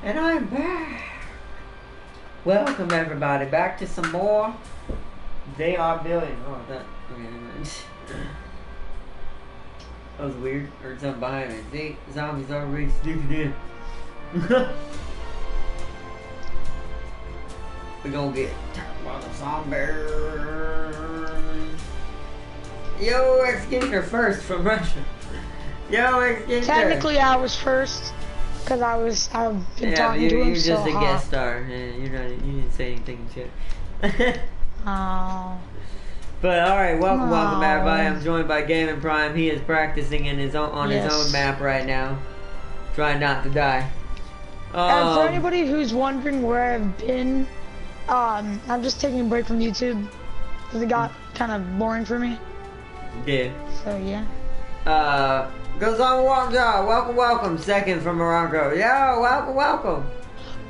And I'm back. Welcome everybody back to some more. They are building. Oh, that. Okay, never mind. That was weird. Heard something behind me. See, zombies already sneaking in. We're gonna get turned by the zombies. Yo, Executioner first from Russia. Yo, Executioner. Technically, I was first. Cause I've been talking to him you're so just a hot. guest star. Yeah, you didn't say anything and shit. Oh. But all right, welcome everybody. I'm joined by Gaming Prime. He is practicing in his own his own map right now, trying not to die. And for anybody who's wondering where I've been, I'm just taking a break from YouTube because it got kind of boring for me. Yeah. So yeah. Goes on welcome. Second from Morocco. Yo, welcome.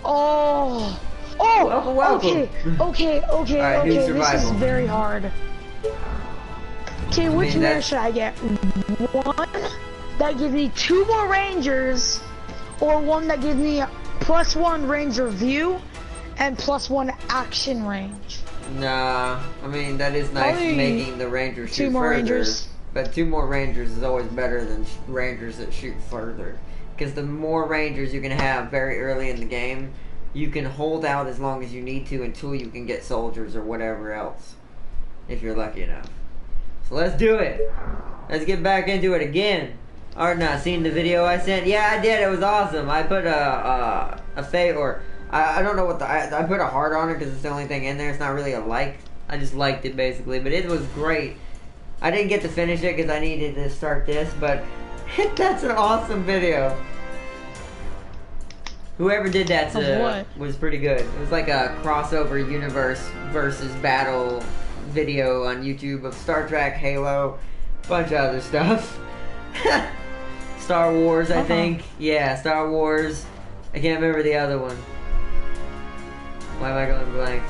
Oh, welcome. Okay. Right, This is very hard. Okay, which mare should I get? One that gives me 2 more rangers, or one that gives me +1 ranger view and +1 action range? Nah, I mean that is nice making the rangers shoot 2 more further. rangers. But 2 more rangers is always better than rangers that shoot further. Because the more rangers you can have very early in the game, you can hold out as long as you need to until you can get soldiers or whatever else. If you're lucky enough. So let's do it. Let's get back into it again. Alright, not seen the video I sent? Yeah, I did. It was awesome. I put a I don't know what I put a heart on it because it's the only thing in there. It's not really a like. I just liked it basically. But it was great. I didn't get to finish it because I needed to start this, but that's an awesome video. Whoever did that was pretty good. It was like a crossover universe versus battle video on YouTube of Star Trek, Halo, bunch of other stuff. Star Wars, I think. Yeah, Star Wars. I can't remember the other one. Why am I going blank?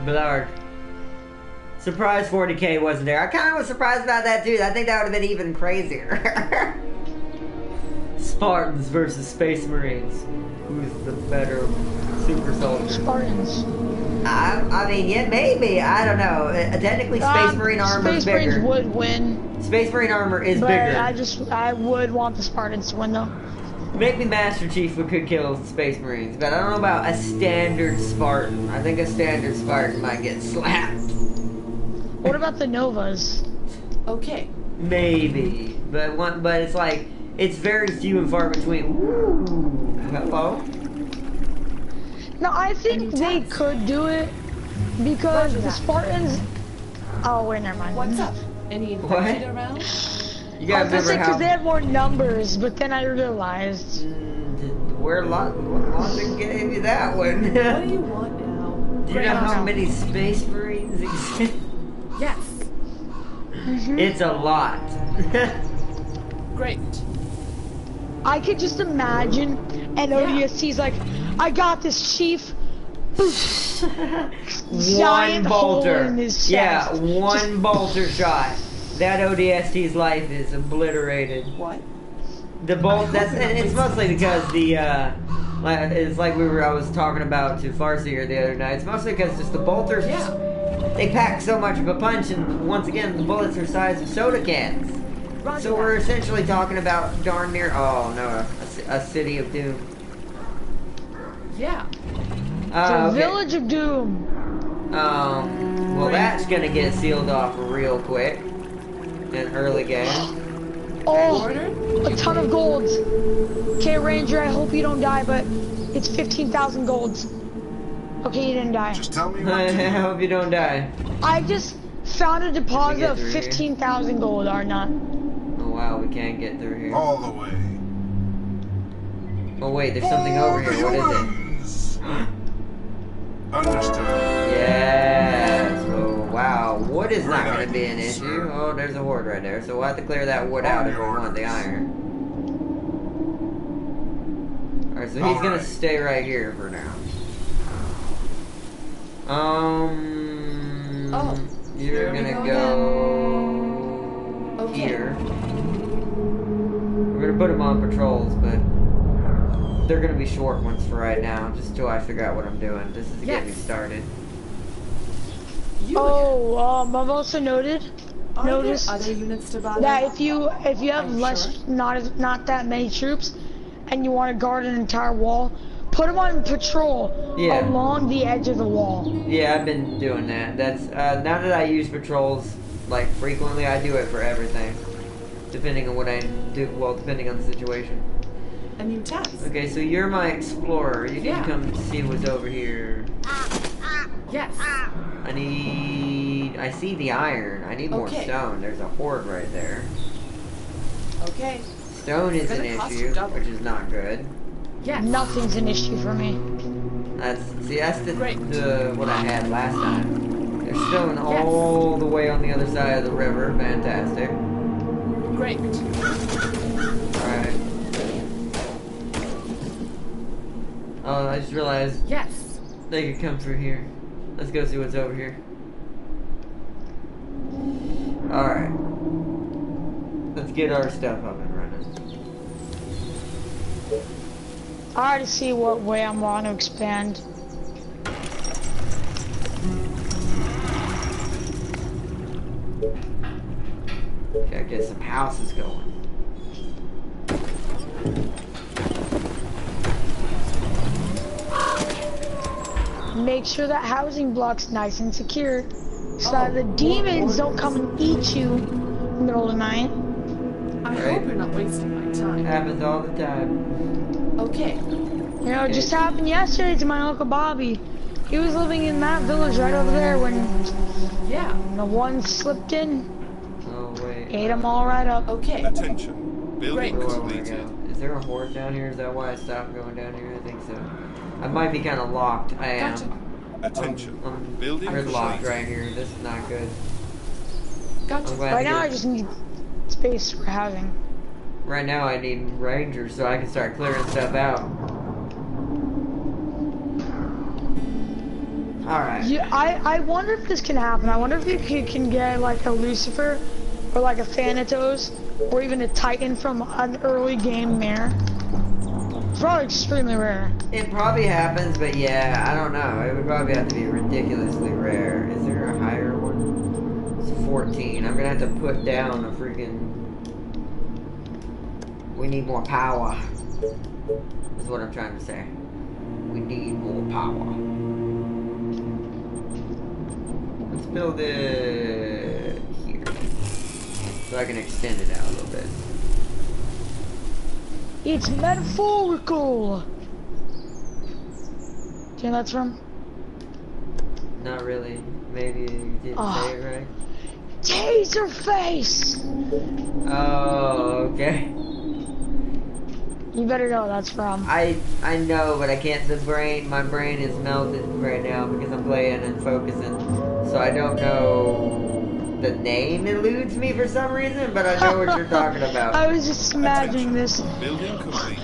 Blard. Surprised 40K wasn't there. I kind of was surprised about that too. I think that would have been even crazier. Spartans versus Space Marines. Who's the better super soldier? Spartans. I mean, yeah, maybe. I don't know. Technically, Space Marine armor is bigger. Space Marines would win. Space Marine armor is bigger. I would want the Spartans to win though. Maybe Master Chief could kill Space Marines, but I don't know about a standard Spartan. I think a standard Spartan might get slapped. What about the Novas? Okay. Maybe, but it's like it's very few and far between. Ooh, hello. No, I think they could do it because the Spartans. Oh wait, never mind. What's up? Any infected around? You gotta remember because they have more numbers, but then I realized. Where logic gave you that one? What do you want now? Do you know how many Space Marines exist? Yes. It's a lot. Great. I could just imagine an ODST's like, I got this, Chief. One bolter. In his chest. Yeah, one bolter shot. That ODST's life is obliterated. What? The bolt. It's mostly because it's like I was talking about to Farsi here the other night. It's mostly because just the bolters. Yeah. They pack so much of a punch, and once again, the bullets are the size of soda cans. So we're essentially talking about darn near, a city of doom. Yeah. The Village of Doom. Well, that's gonna get sealed off real quick in early game. Oh, a ton of golds. Okay, Ranger, I hope you don't die, but it's 15,000 golds. Okay, you didn't die. Just tell me I hope you don't die. I just found a deposit of 15,000 gold, or not. Oh wow, we can't get through here. all the way. Oh wait, there's something over here. What is it? Understood. Yes. Oh wow, wood is not going to be an issue. Oh, there's a horde right there, so we'll have to clear that wood out if we want the iron. Alright, so he's going to stay right here for now. You're gonna go here. We're gonna put him on patrols, but they're gonna be short ones for right now, just till I figure out what I'm doing. This is to get me Yes. started. You I've also noticed Are there other units to bother? that if you have I'm less, sure. not that many troops, and you want to guard an entire wall, put them on patrol Yeah. along the edge of the wall. Yeah, I've been doing that. That's now that I use patrols like frequently, I do it for everything, depending on what I do. Well, depending on the situation. A new task. Okay, so you're my explorer. You can Yeah. come see what's over here. Yes. I see the iron. I need more Okay. stone. There's a horde right there. Okay. Stone is It's an gonna cost issue, you double. which is not good. Yes. Nothing's an issue for me. That's Great. the what I had last time. There's stone Yes. all the way on the other side of the river. Fantastic. Great. Alright. Oh, I just realized Yes. they could come through here. Let's go see what's over here. Alright. Let's get our stuff up and running. I already see what way I'm want to expand. Gotta get some houses going. Make sure that housing block's nice and secure, so that the demons don't come and eat you in the middle of the night. I Right. hope you're not wasting my time. Happens all the time. Okay. You know, it just happened yesterday to my Uncle Bobby. He was living in that village right over there when Yeah. the one slipped in, Oh wait. ate them all right up. Okay. Attention. Building Great. Where do I wanna completed. go? Is there a horde down here? Is that why I stopped going down here? I think so. I might be kind of locked. I am. Gotcha. Attention. I'm Building gridlocked complete. right here. This is not good. I'm Gotcha. glad Right to now, I get- just need space for housing. Right now, I need rangers so I can start clearing stuff out. Alright. Yeah, I wonder if this can happen. I wonder if you can get like a Lucifer or like a Thanatos or even a Titan from an early game mare. It's probably extremely rare. It probably happens, but yeah, I don't know. It would probably have to be ridiculously rare. Is there a higher one? It's 14. I'm gonna have to put down a freaking... We need more power. Is what I'm trying to say. We need more power. Let's build it here. So I can extend it out a little bit. It's metaphorical. Do you know that's from? Not really. Maybe you didn't Oh. say it right. Taser face. Oh, okay. You better know what that's from. I know, but I can't. My brain is melted right now because I'm playing and focusing, so I don't know. The name eludes me for some reason, but I know what you're talking I about. was just imagining this. Building completed.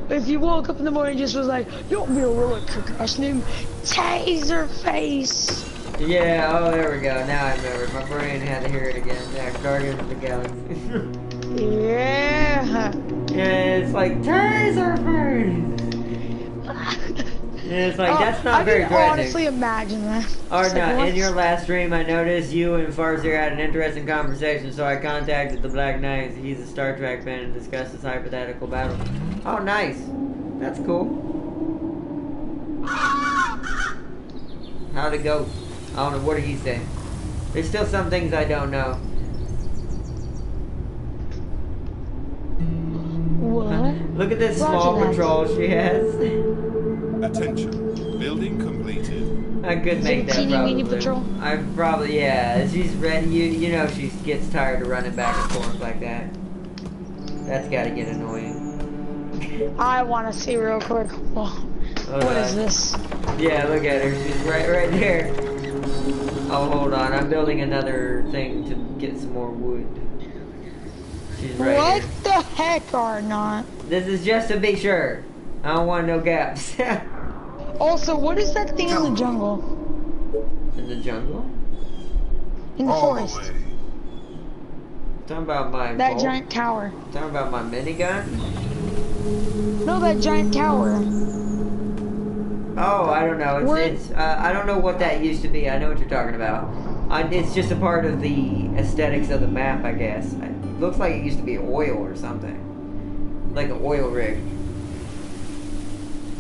If you woke up in the morning and just was like, don't be a really gosh name, Taser face. Yeah. Oh, there we go. Now I remember. My brain had to hear it again. Yeah, Guardians of the Galaxy. Yeah. Yeah, it's like Taser Bird. Yeah, it's like that's not very I can threatening. honestly imagine that. Or It's like, not. what? In your last stream, I noticed you and Farzir had an interesting conversation, so I contacted the Black Knight. He's a Star Trek fan and discussed this hypothetical battle. Oh, nice. That's cool. How'd it go? I don't know. What did he say? There's still some things I don't know. What? Look at this Roger small that. patrol she has. Attention. Building completed. I could Is make it a that teeny probably. weeny patrol? I probably, yeah. She's ready. You know she gets tired of running back and forth like that. That's gotta get annoying. I want to see real quick. What is this? Yeah, look at her. She's right there. Oh, hold on. I'm building another thing to get some more wood. She's right What here. the heck are not? This is just to be sure. I don't want no gaps. Also, what is that thing in the jungle? In the jungle? In the All the forest? way. Talking about my That bolt? giant tower. Talking about my minigun? No, that giant tower. Oh, I don't know. Where- It's I don't know what that used to be. I know what you're talking about. It's just a part of the aesthetics of the map, I guess. It looks like it used to be oil or something. Like an oil rig.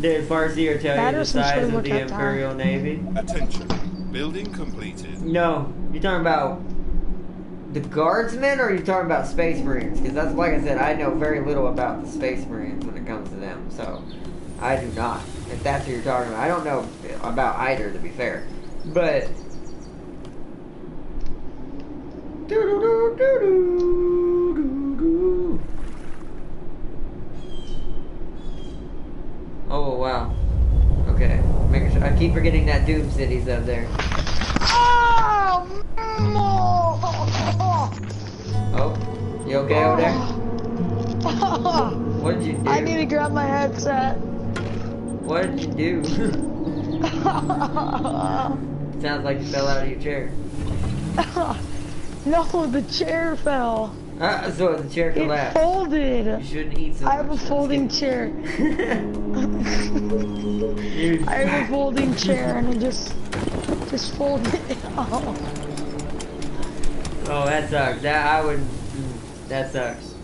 Did Farseer tell That you the or some sort size of of the lookout tower. Imperial Navy? Attention. Building completed. No. You're talking about the guardsmen, or are you talking about Space Marines? Because that's, like I said, I know very little about the Space Marines when it comes to them, so I do not. If that's what you're talking about. I don't know about either, to be fair. But... Oh, wow. Okay. Making sure. I keep forgetting that Doom City's up there. Oh! Oh, you okay over there? What did you do? I need to grab my headset. What did you do? Sounds like you fell out of your chair. No, the chair fell. So the chair It collapsed. folded. You shouldn't eat so I have a much. folding chair. You- I have a folding chair and it just folded. Oh. Oh, that sucks. That sucks.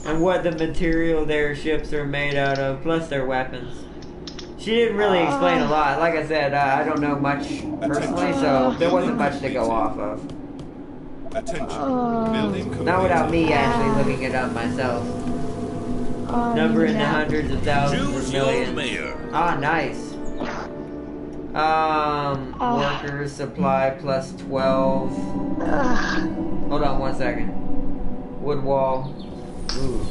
And what the material their ships are made out of, plus their weapons. She didn't really explain a lot. Like I said, I don't know much personally, so there wasn't much to go off of. Attention. Building completed. Not without me actually looking it up myself. Number in the hundreds of thousands of Choose your millions. mayor. Ah, nice. Workers supply plus 12. Hold on 1 second. Wood wall. Ooh.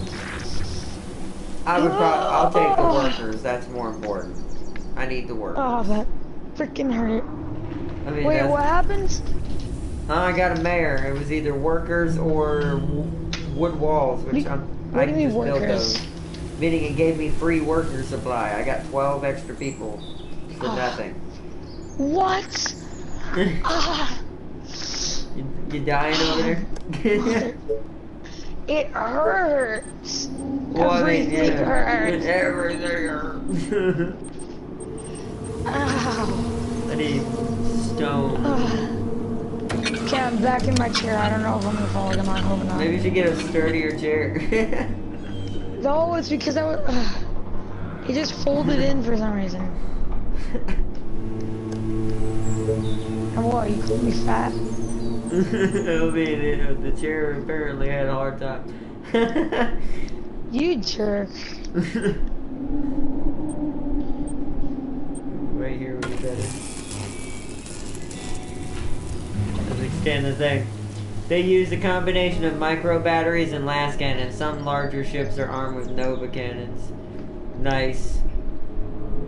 I'll take the workers. That's more important. I need the workers. Oh, that freaking hurt. I mean, Wait, that's- what happens? I got a mayor. It was either workers or wood walls, which I what do you mean just built workers? those. Meaning it gave me free worker supply. I got 12 extra people for nothing. What? Ah, You dying over there? it hurts. Well, I mean, Everything hurts. Everything hurts. Ow. I need stone. Okay, I'm back in my chair. I don't know if I'm gonna fall again. I'm hoping not. Maybe you should get a sturdier chair. No, it's because I was. It just folded in for some reason. And what? You called me fat? I mean, the chair apparently had a hard time. You jerk. Right here would be better. Let's extend the thing. They use a combination of micro batteries and las cannons. Some larger ships are armed with Nova cannons. Nice.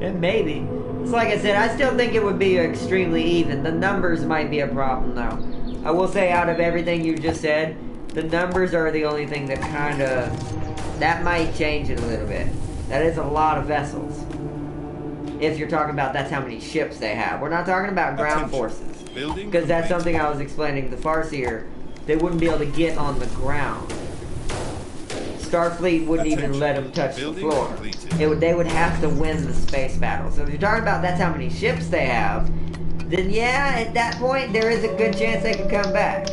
And maybe. It's like I said, I still think it would be extremely even. The numbers might be a problem though. I will say out of everything you just said, the numbers are the only thing that kinda... That might change it a little bit. That is a lot of vessels. If you're talking about that's how many ships they have. We're not talking about ground forces. Building Because that's completed. something I was explaining to the Farseer. They wouldn't be able to get on the ground. Starfleet wouldn't even let them touch the Building floor. completed. They would have to win the space battle. So if you're talking about that's how many ships they have, then yeah, at that point there is a good chance they could come back.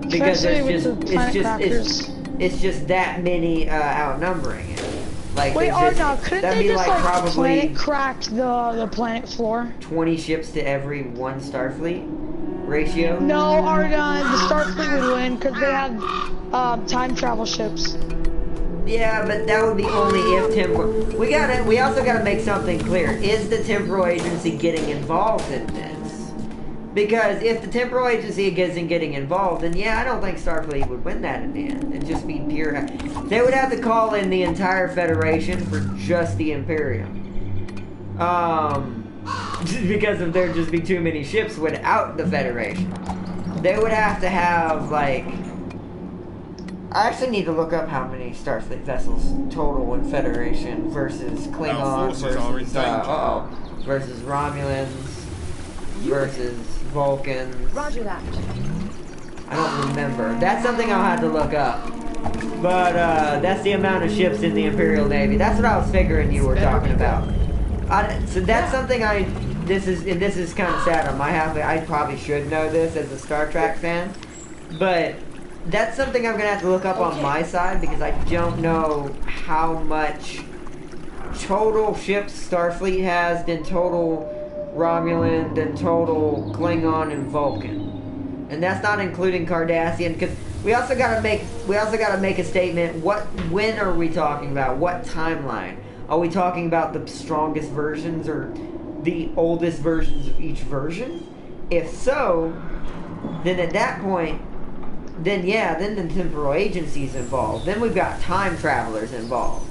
Because Especially there's with the just planet it's just that many outnumbering it. Like Wait, there's just- Arnaud, couldn't that'd they be just like like probably planet crack the planet floor? 20 ships to every one Starfleet ratio. No, Arnaud, the Starfleet would win because they have time travel ships. Yeah, but that would be only if temporal. We also gotta make something clear. Is the temporal agency getting involved in this? Because if the temporal agency isn't getting involved, then yeah, I don't think Starfleet would win that in the end. It'd just be pure. They would have to call in the entire Federation for just the Imperium. Because if there'd just be too many ships without the Federation. They would have to have, like... I actually need to look up how many Starfleet vessels total in Federation versus Klingon Our forces are in versus, danger. versus Romulans versus Vulcans. Roger that. I don't remember. That's something I'll have to look up. But that's the amount of ships in the Imperial Navy. That's what I was figuring you were talking about. So that's something this is kind of sad on my half. I probably should know this as a Star Trek fan, but that's something I'm gonna have to look up on my side because I don't know how much total ships Starfleet has, then total Romulan, then total Klingon and Vulcan, and that's not including Cardassian. Because we also gotta make a statement. When are we talking about? What timeline? Are we talking about the strongest versions or the oldest versions of each version? If so, then at that point, then the temporal agency's involved. Then we've got time travelers involved.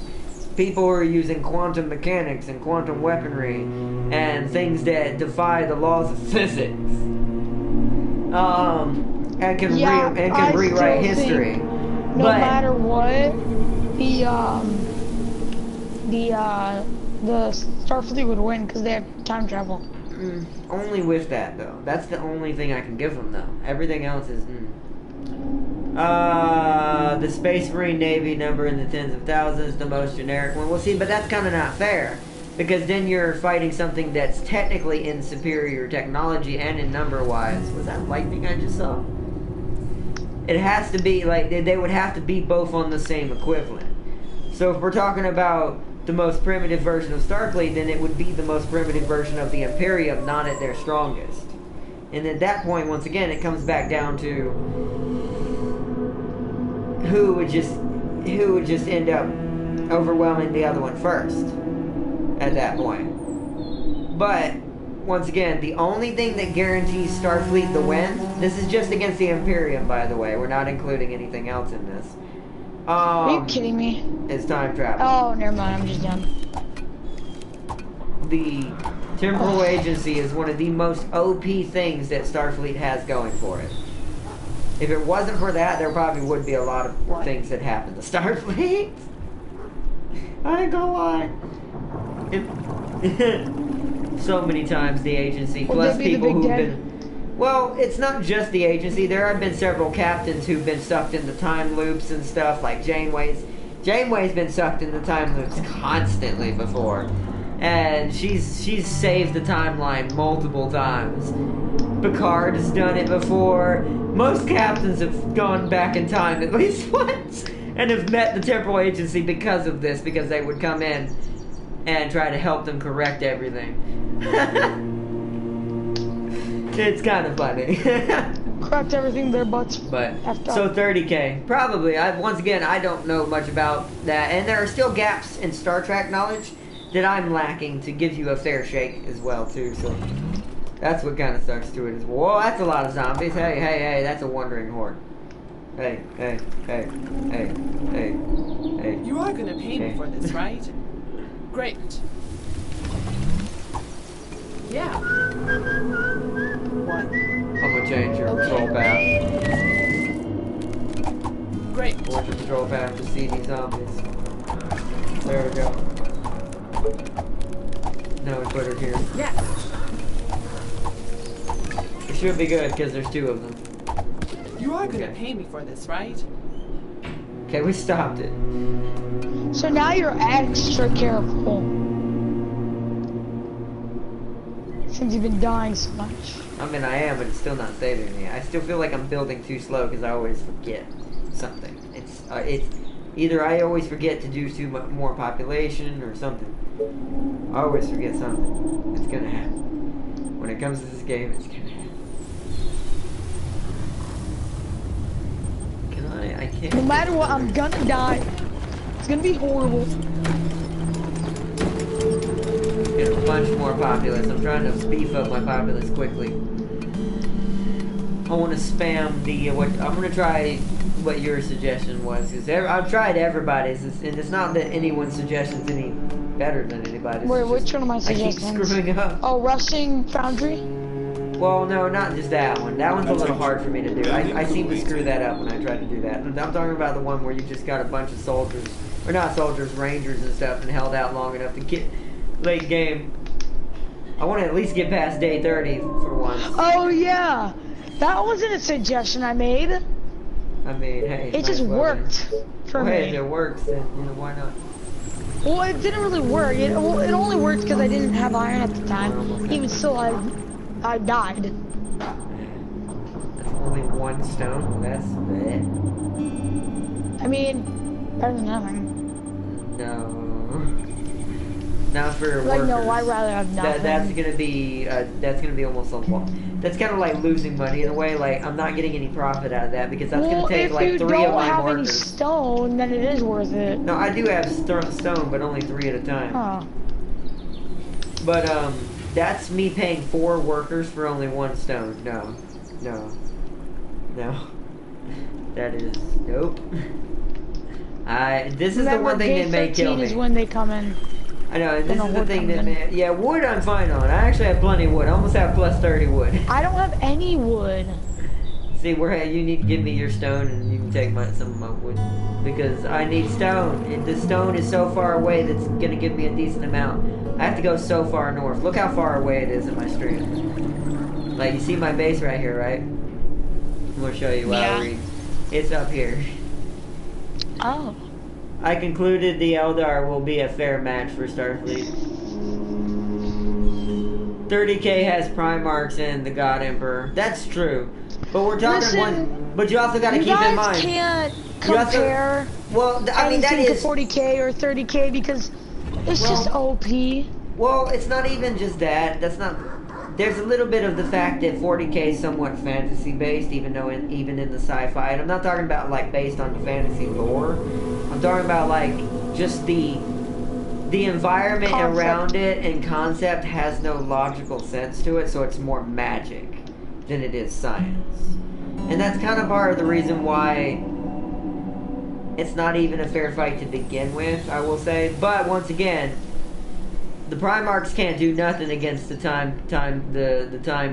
People who are using quantum mechanics and quantum weaponry and things that defy the laws of physics. And can rewrite history. No matter what, the Starfleet would win because they have time travel. Only with that though. That's the only thing I can give them though. Everything else is. The Space Marine Navy number in the tens of thousands, the most generic one. Well, see, but that's kind of not fair because then you're fighting something that's technically in superior technology and in number-wise. Was that lightning I just saw? It has to be like they would have to be both on the same equivalent. So if we're talking about the most primitive version of Starfleet, then it would be the most primitive version of the Imperium, not at their strongest. And at that point, once again, it comes back down to who would just end up overwhelming the other one first at that point. But once again, the only thing that guarantees Starfleet the win, this is just against the Imperium, by the way. We're not including anything else in this. Are you kidding me? It's time travel. Oh, never mind. I'm just done. The temporal agency is one of the most OP things that Starfleet has going for it. If it wasn't for that, there probably would be a lot of things that happen to Starfleet. I ain't gonna lie. So many times the agency, plus people who've been... Well, it's not just the agency. There have been several captains who've been sucked into time loops and stuff, like Janeway's. Janeway's been sucked into time loops constantly before. And she's saved the timeline multiple times. Picard has done it before. Most captains have gone back in time at least once and have met the temporal agency because of this, because they would come in and try to help them correct everything. It's kind of funny. Correct everything their butts. But so 30K probably. Once again, I don't know much about that, and there are still gaps in Star Trek knowledge that I'm lacking to give you a fair shake as well too. So that's what kind of sucks to it as well. Whoa, that's a lot of zombies. Hey, hey, hey, that's a wandering horde. Hey, hey, hey, hey, hey, hey. You are gonna pay me for this, right? Great. Yeah. What? I'm gonna change your control path. Great. Or the control path to see these zombies. There we go. Now we put her here. Yeah. It should be good because there's two of them. You are gonna pay me for this, right? Okay, we stopped it. So now you're extra careful. Since you've been dying so much. I mean, I am, but it's still not saving me. I still feel like I'm building too slow because I always forget something. It's either I always forget to do too much more population or something. I always forget something. It's gonna happen. When it comes to this game, it's gonna happen. I can't. No matter what, I'm gonna die. It's gonna be horrible. Get a bunch more populace. I'm trying to beef up my populace quickly. I want to spam the I'm gonna try what your suggestion was, because I've tried everybody's, and it's not that anyone's suggestion's any better than anybody's. Wait, which one of my suggestions? I keep screwing up. Oh, rushing foundry? Well, no, not just that one. That one's a little hard for me to do. I seem to screw that up when I try to do that. I'm talking about the one where you just got a bunch of soldiers, or not soldiers, rangers and stuff, and held out long enough to get late game. I want to at least get past day 30 for once. Oh yeah, that wasn't a suggestion I made. I mean, hey, it just worked. For Well, hey, me. if it works, then why not? Well, it didn't really work. It only worked because I didn't have iron at the time. Okay. Even still, I died. That's only 1 stone. That's it. I mean, better than nothing. No. Not for Like, workers. no, I'd rather have nothing. That's gonna be almost a lot. That's kind of like losing money in a way. Like I'm not getting any profit out of that because that's Well, gonna take if like you 3 don't of my have any workers. stone, then it is worth it. No, I do have stone, but only 3 at a time. Oh. But that's me paying 4 workers for only 1 stone. No. That is nope. This is the one thing that may kill me. is when they come in. I know, and this When is the the wood thing comes that in. yeah, wood I'm fine on. I actually have plenty of wood. I almost have plus 30 wood. I don't have any wood. See, you need to give me your stone and you can take some of my wood. Because I need stone. And the stone is so far away that's going to give me a decent amount. I have to go so far north. Look how far away it is in my stream. Like, you see my base right here, right? I'm going to show you while I read. It's up here. Oh. I concluded the Eldar will be a fair match for Starfleet. 30k has Primarchs and the God Emperor. That's true. But we're talking Listen, but you also got to You keep in guys mind. can't You also- compare Well, I mean, that anything is... to 40k or 30k because it's just OP. Well, it's not even just that. That's not... There's a little bit of the fact that 40k is somewhat fantasy-based, even in the sci-fi. And I'm not talking about, like, based on the fantasy lore. I'm talking about, like, just the environment Concept. around it and concept has no logical sense to it, so it's more magic than it is science. And that's kind of part of the reason why it's not even a fair fight to begin with, I will say. But once again, the Primarchs can't do nothing against the time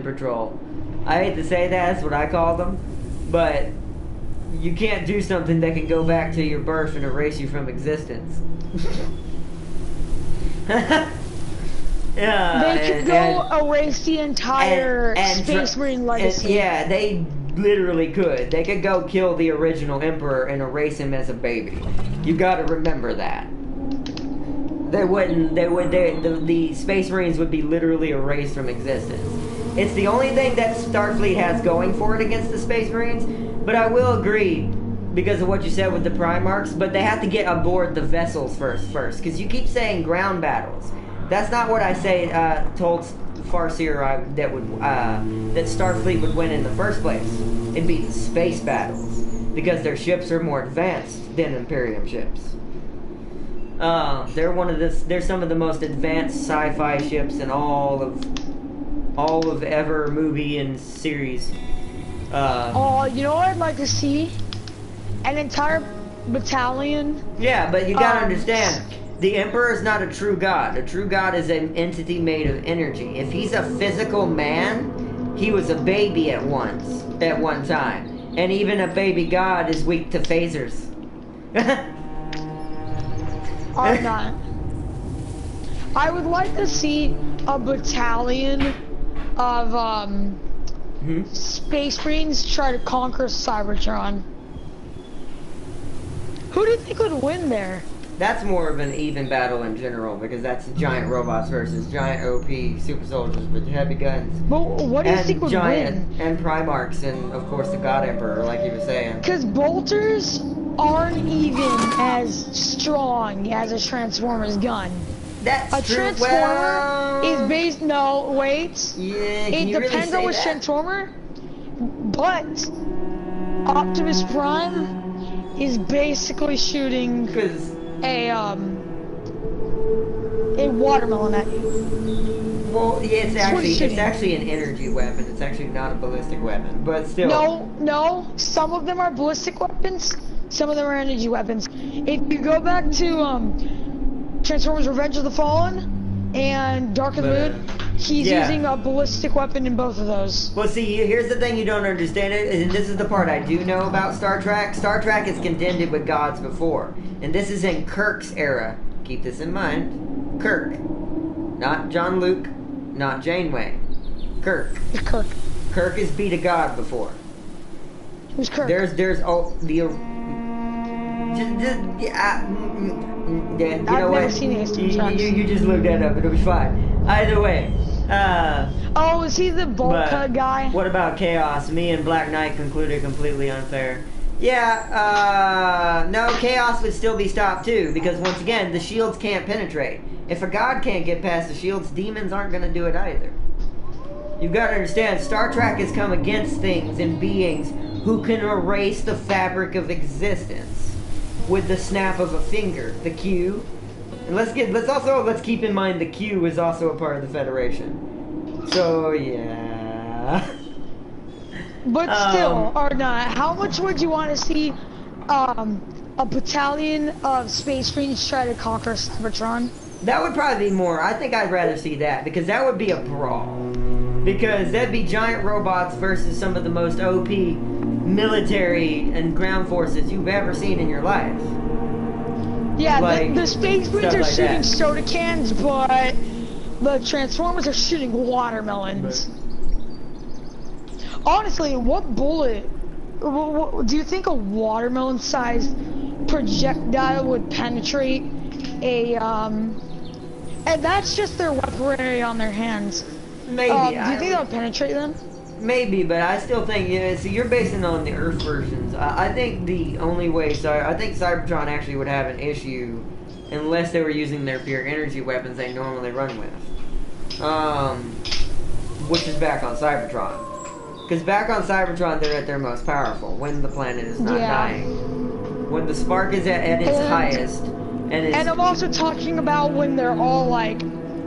patrol. I hate to say that's what I call them, but you can't do something that can go back to your birth and erase you from existence. Yeah, They could go erase the entire Space Marine legacy. Yeah, they literally could. They could go kill the original Emperor and erase him as a baby. You gotta remember that. The Space Marines would be literally erased from existence. It's the only thing that Starfleet has going for it against the Space Marines, but I will agree, because of what you said with the Primarchs, but they have to get aboard the vessels first, because you keep saying ground battles. That's not what I told Farseer that Starfleet would win in the first place. It'd be space battles, because their ships are more advanced than Imperium ships. They're some of the most advanced sci-fi ships in all of ever movie and series. Oh, you know what I'd like to see? An entire battalion. Yeah, but you gotta understand, the Emperor is not a true god. A true god is an entity made of energy. If he's a physical man, he was a baby at one time. And even a baby god is weak to phasers. I'm not. I would like to see a battalion of Space Marines try to conquer Cybertron. Who do you think would win there? That's more of an even battle in general, because that's giant robots versus giant OP super soldiers with heavy guns. But what do you think would win? And Primarchs, and of course the God Emperor, like you were saying. Because bolters aren't even as strong as a Transformer's gun. That's A true. Transformer is based. No, wait. Yeah, It can you depends really on which say that? Transformer, but Optimus Prime is basically shooting Because a watermelon at you. well, yeah, it's That's what he's shooting. actually an energy weapon. It's actually not a ballistic weapon, but still. No. Some of them are ballistic weapons. Some of them are energy weapons. If you go back to Transformers: Revenge of the Fallen and Dark of the Moon, he's yeah. using a ballistic weapon in both of those. Well, see, here's the thing you don't understand, and this is the part I do know about Star Trek. Star Trek has contended with gods before, and this is in Kirk's era. Keep this in mind. Kirk. Not John Luke, not Janeway. Kirk. Kirk. Kirk has beat a god before. Who's Kirk? The You know I've what? never seen Ace Trucks. You just look that up. It'll be fine. Either way. Oh, is he the bolt But cut guy? what about Chaos? Me and Black Knight concluded completely unfair. Yeah, no, Chaos would still be stopped too, because once again, the shields can't penetrate. If a god can't get past the shields, demons aren't going to do it either. You've got to understand, Star Trek has come against things and beings who can erase the fabric of existence with the snap of a finger, the Q. And let's keep in mind the Q is also a part of the Federation. So yeah. But still, or not, how much would you want to see a battalion of Space Marines try to conquer Cybertron? That would probably be more. I think I'd rather see that, because that would be a brawl. Because that'd be giant robots versus some of the most OP military and ground forces you've ever seen in your life. Yeah, Like, the Space Marines are like shooting that. soda cans, but the Transformers are shooting watermelons. Honestly, what bullet... do you think a watermelon-sized projectile would penetrate a, And that's just their weaponry on their hands. Maybe. Do you think that would penetrate them? Maybe, but I still think, see, you're basing it on the Earth versions. I think the only way, I think Cybertron actually would have an issue unless they were using their pure energy weapons they normally run with. Which is back on Cybertron. Because back on Cybertron, they're at their most powerful, when the planet is not dying. When the spark is at its highest, and I'm also talking about when they're all, like,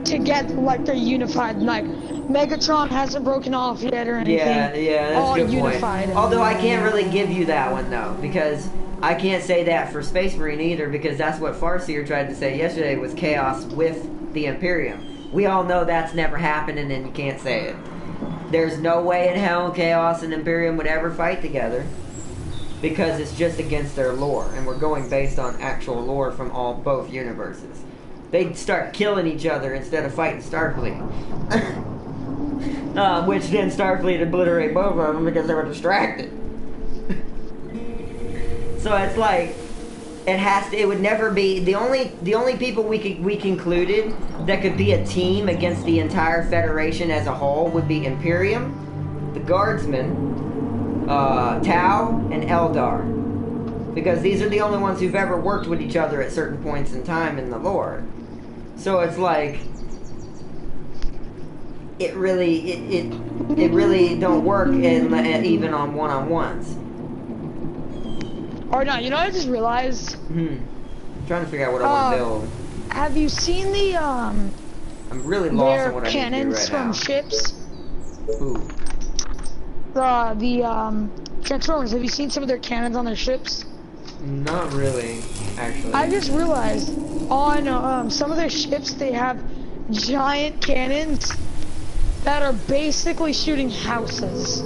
together, like they're unified, like, Megatron hasn't broken off yet or anything. Yeah, that's all a good unified. point. Although I can't really give you that one though, because I can't say that for Space Marine either, because that's what Farseer tried to say yesterday was Chaos with the Imperium. We all know that's never happening, and you can't say it. There's no way in hell Chaos and Imperium would ever fight together, because it's just against their lore, and we're going based on actual lore from both universes. They'd start killing each other instead of fighting Starfleet. Which then Starfleet obliterate both of them because they were distracted. So it's like, it would never be, the only people we concluded that could be a team against the entire Federation as a whole would be Imperium, the Guardsmen, Tau, and Eldar. Because these are the only ones who've ever worked with each other at certain points in time in the lore. So it's like, it really don't work even on one-on-ones. Or not, you know what I just realized? I'm trying to figure out what I want to build. Have you seen the, I'm really lost their on what I need to do cannons right from now. ships? Ooh. The Transformers, have you seen some of their cannons on their ships? Not really, actually. I just realized, on some of their ships, they have giant cannons that are basically shooting houses.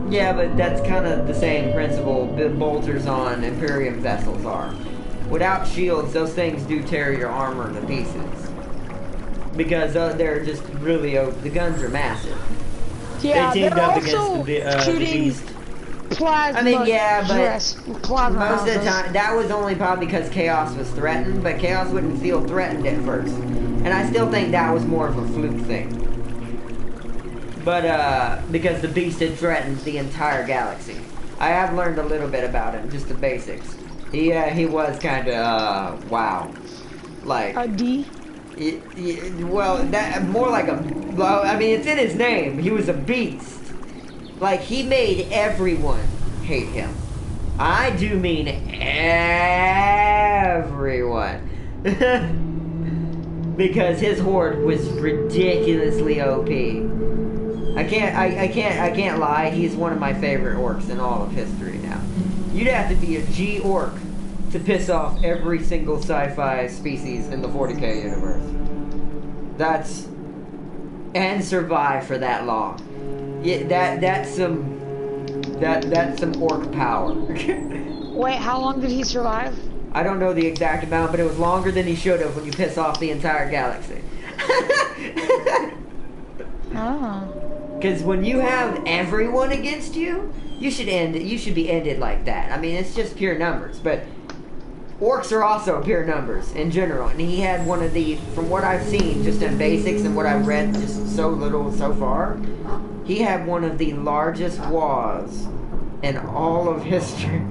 Yeah, but that's kind of the same principle the bolters on Imperium vessels are. Without shields, those things do tear your armor to pieces. Because they're just really, the guns are massive. Yeah, they teamed they're up also against the shooting Beast. plasma. I mean, yeah, but plasma most of the houses. time, that was only probably because Chaos was threatened, but Chaos wouldn't feel threatened at first. And I still think that was more of a fluke thing. But, because the Beast had threatened the entire galaxy. I have learned a little bit about him, just the basics. He was kind of, wow. Like... A D? Well, that more like I mean, it's in his name. He was a beast. Like, he made everyone hate him. I do mean everyone. Because his horde was ridiculously OP. I can't lie. He's one of my favorite orcs in all of history now. You'd have to be a G-orc to piss off every single sci-fi species in the 40k universe. And survive for that long. Yeah, that's some orc power. Wait, how long did he survive? I don't know the exact amount, but it was longer than he should have when you piss off the entire galaxy. Oh. Because when you have everyone against you, you should be ended like that. I mean, it's just pure numbers, but orcs are also pure numbers in general. And he had one of the, from what I've seen, just in basics and what I've read just so little so far, he had one of the largest was in all of history.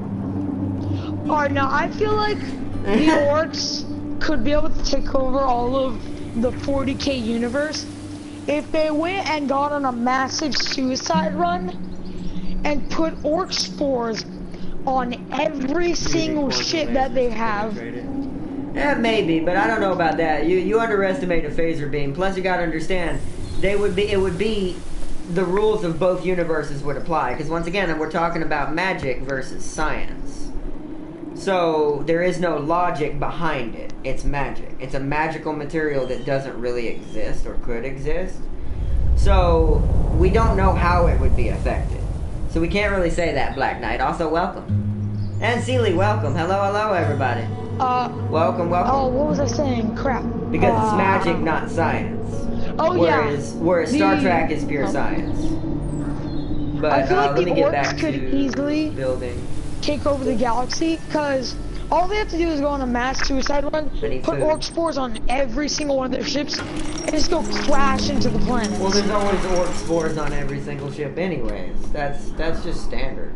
Alright, now I feel like the orcs could be able to take over all of the 40K universe if they went and got on a massive suicide run and put orc spores on every single ship that they have. Yeah, maybe, but I don't know about that. You underestimate a phaser beam. Plus, you gotta understand, it would be the rules of both universes would apply. Because once again, we're talking about magic versus science. So there is no logic behind it. It's magic. It's a magical material that doesn't really exist or could exist. So we don't know how it would be affected. So we can't really say that, Black Knight. Also, welcome. And Sealy, welcome. Hello, everybody. Welcome. Oh, what was I saying? Crap. Because it's magic, not science. Oh, Whereas Star Trek is pure science. But I feel like let me the get back orcs could to easily building. take over the galaxy, because all they have to do is go on a mass suicide run, put orc spores on every single one of their ships, and just go crash into the planet. Well, there's always orc spores on every single ship anyways. That's just standard.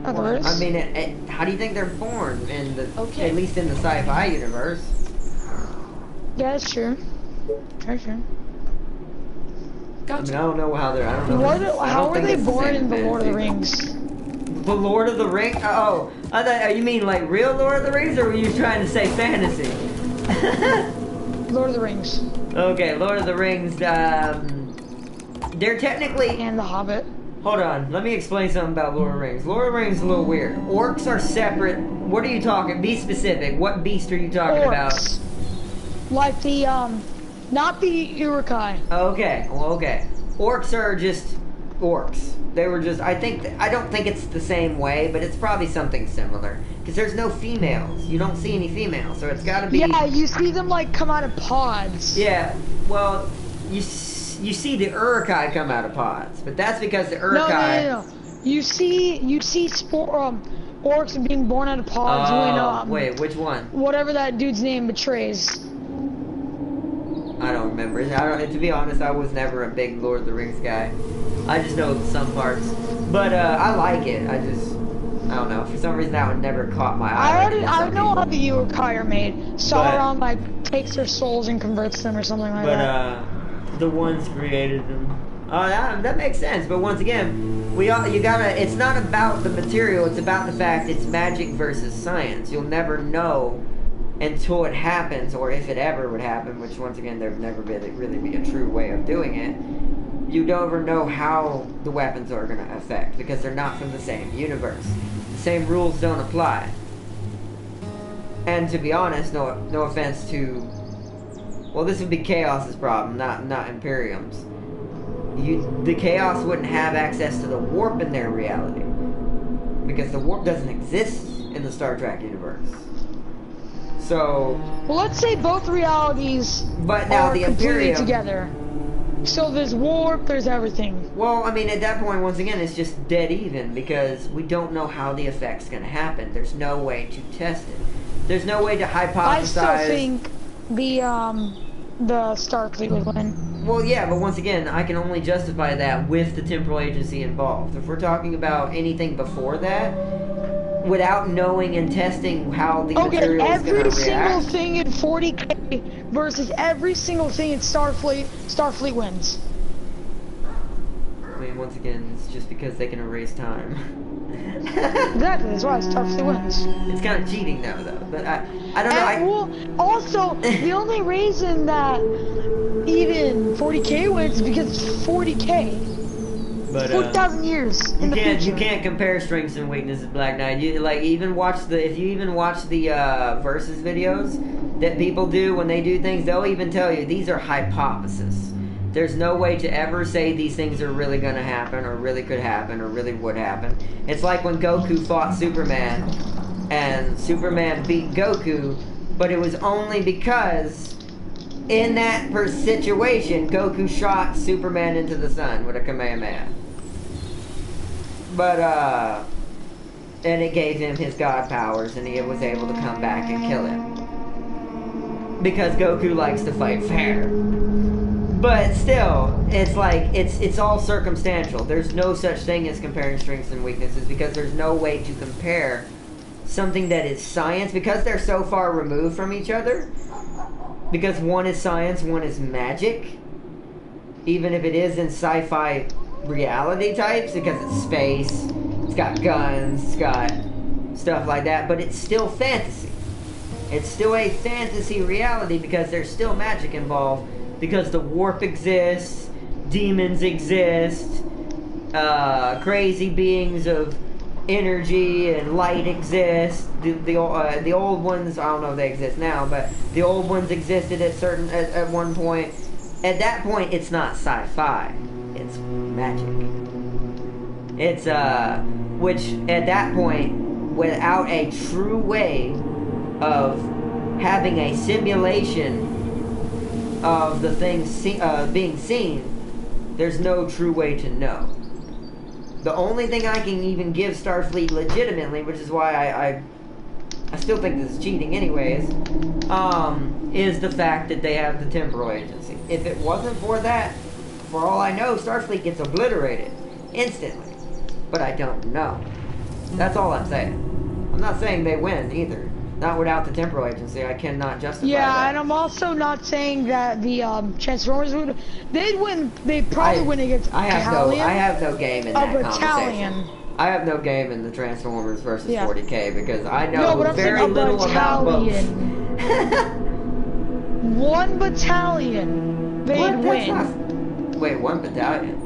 Others. I mean, how do you think they're born in the, at least in the sci-fi universe? Yeah, that's true. Very true. I mean, I don't know how they're, I don't know. How were they born in the Lord of the Rings? The Lord of the Rings? Oh, I thought, you mean like real Lord of the Rings, or were you trying to say fantasy? Lord of the Rings. Okay, Lord of the Rings, they're technically... And The Hobbit. Hold on, let me explain something about Lord of the Rings. Lord of the Rings is a little weird. Orcs are separate. What are you talking? Be specific. What beast are you talking Orcs. about? Like the, not the Uruk-hai. Okay, well, okay. Orcs are just orcs. They were just, I don't think it's the same way, but it's probably something similar. Because there's no females. You don't see any females, so it's gotta be... Yeah, you see them, like, come out of pods. Yeah, well, you see the Uruk-hai come out of pods, but that's because the Uruk-hai... No. You see orcs being born out of pods when, wait, which one? Whatever that dude's name betrays. I don't remember. To be honest, I was never a big Lord of the Rings guy. I just know some parts. But, I like it. I don't know. For some reason, that one never caught my eye. I know how the Uruk-hai are made. Sauron, like, takes their souls and converts them or something like that. But, the ones created them. Oh, that makes sense. But once again, it's not about the material. It's about the fact it's magic versus science. You'll never know until it happens, or if it ever would happen, which once again, there'd never really be a true way of doing it. You don't ever know how the weapons are going to affect, because they're not from the same universe. The same rules don't apply. And to be honest, no offense to... Well, this would be Chaos's problem, not Imperium's. The Chaos wouldn't have access to the warp in their reality, because the warp doesn't exist in the Star Trek universe. So... Well, let's say both realities are completely together. So there's warp, there's everything. Well, I mean, at that point, once again, it's just dead even, because we don't know how the effect's going to happen. There's no way to test it. There's no way to hypothesize... I still think the Starfleet would win. Well, yeah, but once again, I can only justify that with the temporal agency involved. If we're talking about anything before that, without knowing and testing how the material is going to react... Okay, every single thing in 40K versus every single thing in Starfleet wins. I mean, once again, it's just because they can erase time. Exactly, that's why Starfleet wins. It's kind of cheating though. But I don't know. Also, the only reason that even 40K wins is because it's 40K. But 4,000 years in the future. You can't compare strengths and weaknesses, Black Knight. You if you even watch the versus videos that people do when they do things, they'll even tell you these are hypotheses. There's no way to ever say these things are really going to happen, or really could happen, or really would happen. It's like when Goku fought Superman, and Superman beat Goku, but it was only because in that situation, Goku shot Superman into the sun with a Kamehameha. But, and it gave him his god powers, and he was able to come back and kill him. Because Goku likes to fight fair. But still, it's like, it's all circumstantial. There's no such thing as comparing strengths and weaknesses, because there's no way to compare something that is science, because they're so far removed from each other. Because one is science, one is magic. Even if it is in sci-fi reality types, because it's space, it's got guns, it's got stuff like that, but it's still fantasy. It's still a fantasy reality because there's still magic involved, because the warp exists, demons exist, crazy beings of energy and light exist. The old ones, I don't know if they exist now, but the old ones existed at one point. At that point, it's not sci-fi. It's magic. It's, which at that point, without a true way of having a simulation of the things being seen, there's no true way to know. The only thing I can even give Starfleet legitimately, which is why I still think this is cheating anyways, is the fact that they have the temporal agency. If it wasn't for that, for all I know, Starfleet gets obliterated instantly. But I don't know. That's all I'm saying. I'm not saying they win either. Not without the temporal agency. I cannot justify that. And I'm also not saying that the Transformers would. They'd win. They'd probably win against I have no game in that battalion. conversation. I have no game in the Transformers versus Yeah. 40K because I know but I'm very saying a little about both. One battalion, they'd What? That's win. not- Wait, one battalion?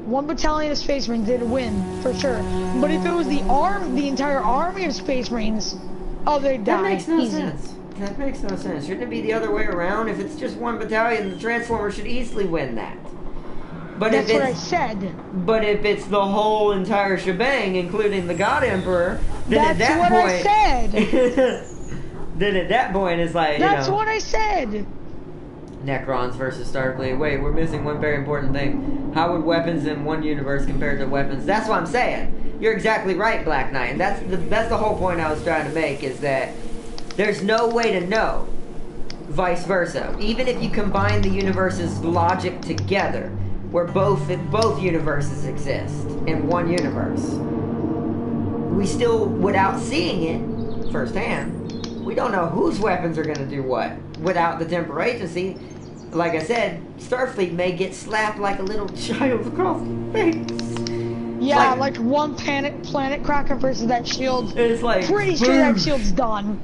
One battalion of Space Marines, they'd win for sure. But if it was the entire army of Space Marines, oh, they'd die. That makes no easy. sense. That makes no sense. Shouldn't it be the other way around? If it's just one battalion, the Transformers should easily win that. But That's if what I it's said. But if it's the whole entire shebang, including the God Emperor, then That's at that what point, I said. then at that point it's like, That's what I said. Necrons versus Starfleet. Wait, we're missing one very important thing. How would weapons in one universe compare to weapons? That's what I'm saying. You're exactly right, Black Knight, and that's the whole point I was trying to make, is that there's no way to know. Vice versa. Even if you combine the universe's logic together, where both universes exist in one universe, we still, without seeing it firsthand, we don't know whose weapons are going to do what. Without the temporal agency, like I said, Starfleet may get slapped like a little child across the face. Yeah, like one planet cracker versus that shield. It's like, Pretty sure boom. that shield's done.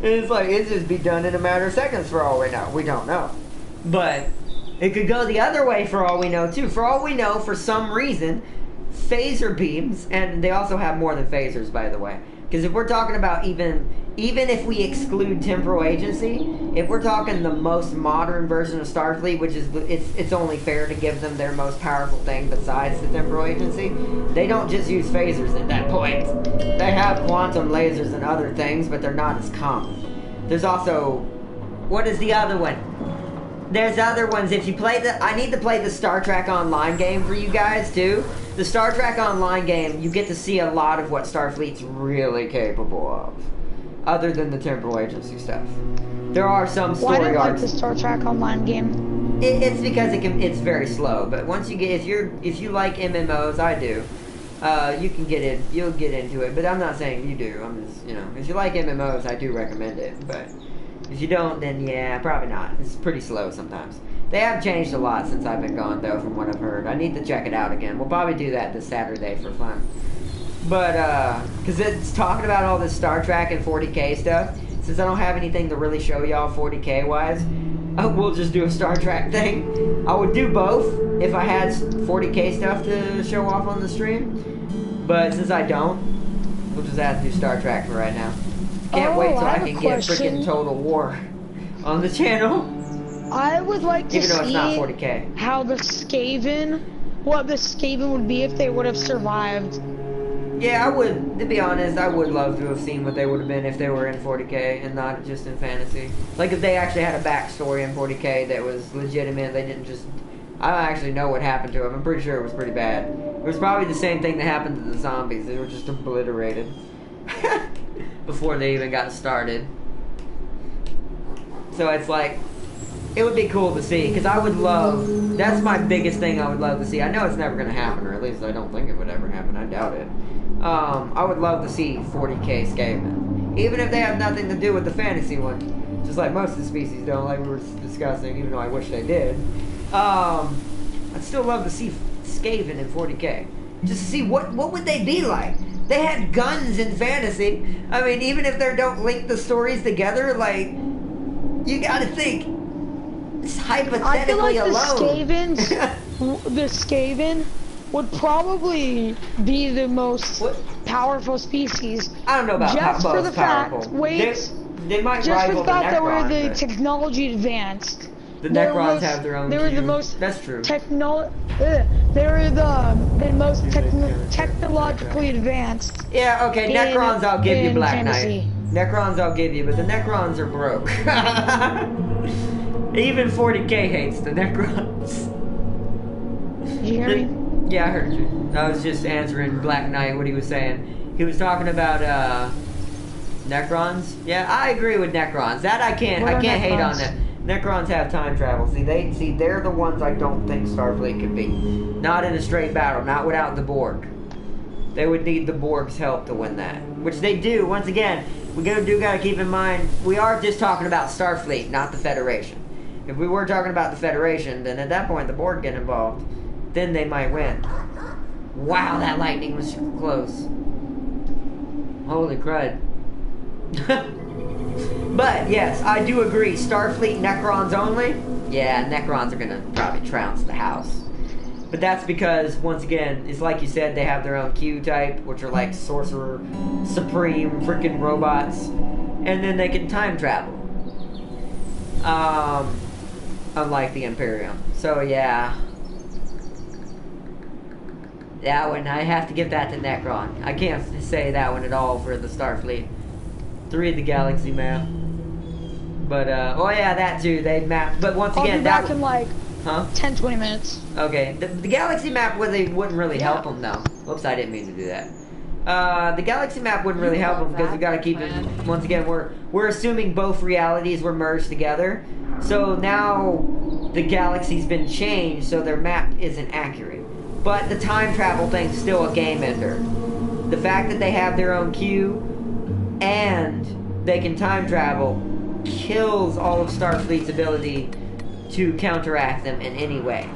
It's like, it just be done in a matter of seconds for all we know. We don't know. But it could go the other way for all we know, too. For all we know, for some reason, phaser beams, and they also have more than phasers, by the way. Because if we're talking about even if we exclude temporal agency, if we're talking the most modern version of Starfleet, which is, it's only fair to give them their most powerful thing besides the temporal agency, they don't just use phasers at that point. They have quantum lasers and other things, but they're not as common. There's also, what is the other one? There's other ones. If you play I need to play the Star Trek Online game for you guys too. The Star Trek Online game, you get to see a lot of what Starfleet's really capable of, other than the temporal agency stuff. There are some story Why do you like arcs. the Star Trek Online game? It's because it's very slow. But once you get, if you like MMOs, I do. You can get in. You'll get into it. But I'm not saying you do. I'm just, if you like MMOs, I do recommend it. But if you don't, then yeah, probably not. It's pretty slow sometimes. They have changed a lot since I've been gone, though, from what I've heard. I need to check it out again. We'll probably do that this Saturday for fun. But, because it's talking about all this Star Trek and 40K stuff, since I don't have anything to really show y'all 40K-wise, we'll just do a Star Trek thing. I would do both if I had 40K stuff to show off on the stream. But since I don't, we'll just have to do Star Trek for right now. Can't wait till I can get freaking Total War on the channel. I would like to Even though it's not see 40K. how what the Skaven would be if they would have survived. Yeah, I would, to be honest, I would love to have seen what they would have been if they were in 40K and not just in fantasy. Like, if they actually had a backstory in 40K that was legitimate, they didn't just... I don't actually know what happened to him. I'm pretty sure it was pretty bad. It was probably the same thing that happened to the zombies. They were just obliterated before they even got started. So it's like, it would be cool to see, because I would love, that's my biggest thing I would love to see. I know it's never going to happen, or at least I don't think it would ever happen. I doubt it. I would love to see 40k Skaven. Even if they have nothing to do with the fantasy one. Just like most of the species don't, like we were discussing, even though I wish they did. I'd still love to see Skaven in 40k. Just to see what would they be like. They had guns in fantasy. I mean, even if they don't link the stories together, like, you gotta think, just hypothetically I feel like alone. the Skaven would probably be the most powerful species. I don't know about just for the most powerful. fact, wait, they might just for rival the fact that we're Necrons, the but technology advanced. the Necrons have their own. They were the Q. most That's true. They were the most technologically advanced. Yeah, okay, Necrons I'll give you, in Black fantasy. Knight. Necrons I'll give you, but the Necrons are broke. Even 40k hates the Necrons. Did you hear me? Yeah, I heard you. I was just answering Black Knight what he was saying. He was talking about Necrons. Yeah, I agree with Necrons. That I can't hate on them. Necrons have time travel. See, they're the ones I don't think Starfleet could be. Not in a straight battle, not without the Borg. They would need the Borg's help to win that, which they do. Once again, we gotta keep in mind, we are just talking about Starfleet, not the Federation. If we were talking about the Federation, then at that point the Borg get involved. Then they might win. Wow, that lightning was close. Holy crud. But, yes, I do agree. Starfleet, Necrons only? Yeah, Necrons are gonna probably trounce the house. But that's because, once again, it's like you said, they have their own Q type, which are like Sorcerer, Supreme, freaking robots. And then they can time travel. Unlike the Imperium. So, yeah. That one, I have to give that to Necron. I can't say that one at all for the Starfleet. 3 of the galaxy map. But, oh yeah, that too, they mapped. But once again, I'll be back in like 10-20 minutes. Okay, the galaxy map wouldn't really help them though. Whoops, I didn't mean to do that. The galaxy map wouldn't really help them because we gotta keep it, once again, we're assuming both realities were merged together. So now the galaxy's been changed, so their map isn't accurate. But the time travel thing's still a game ender. The fact that they have their own queue and they can time travel kills all of Starfleet's ability to counteract them in any way.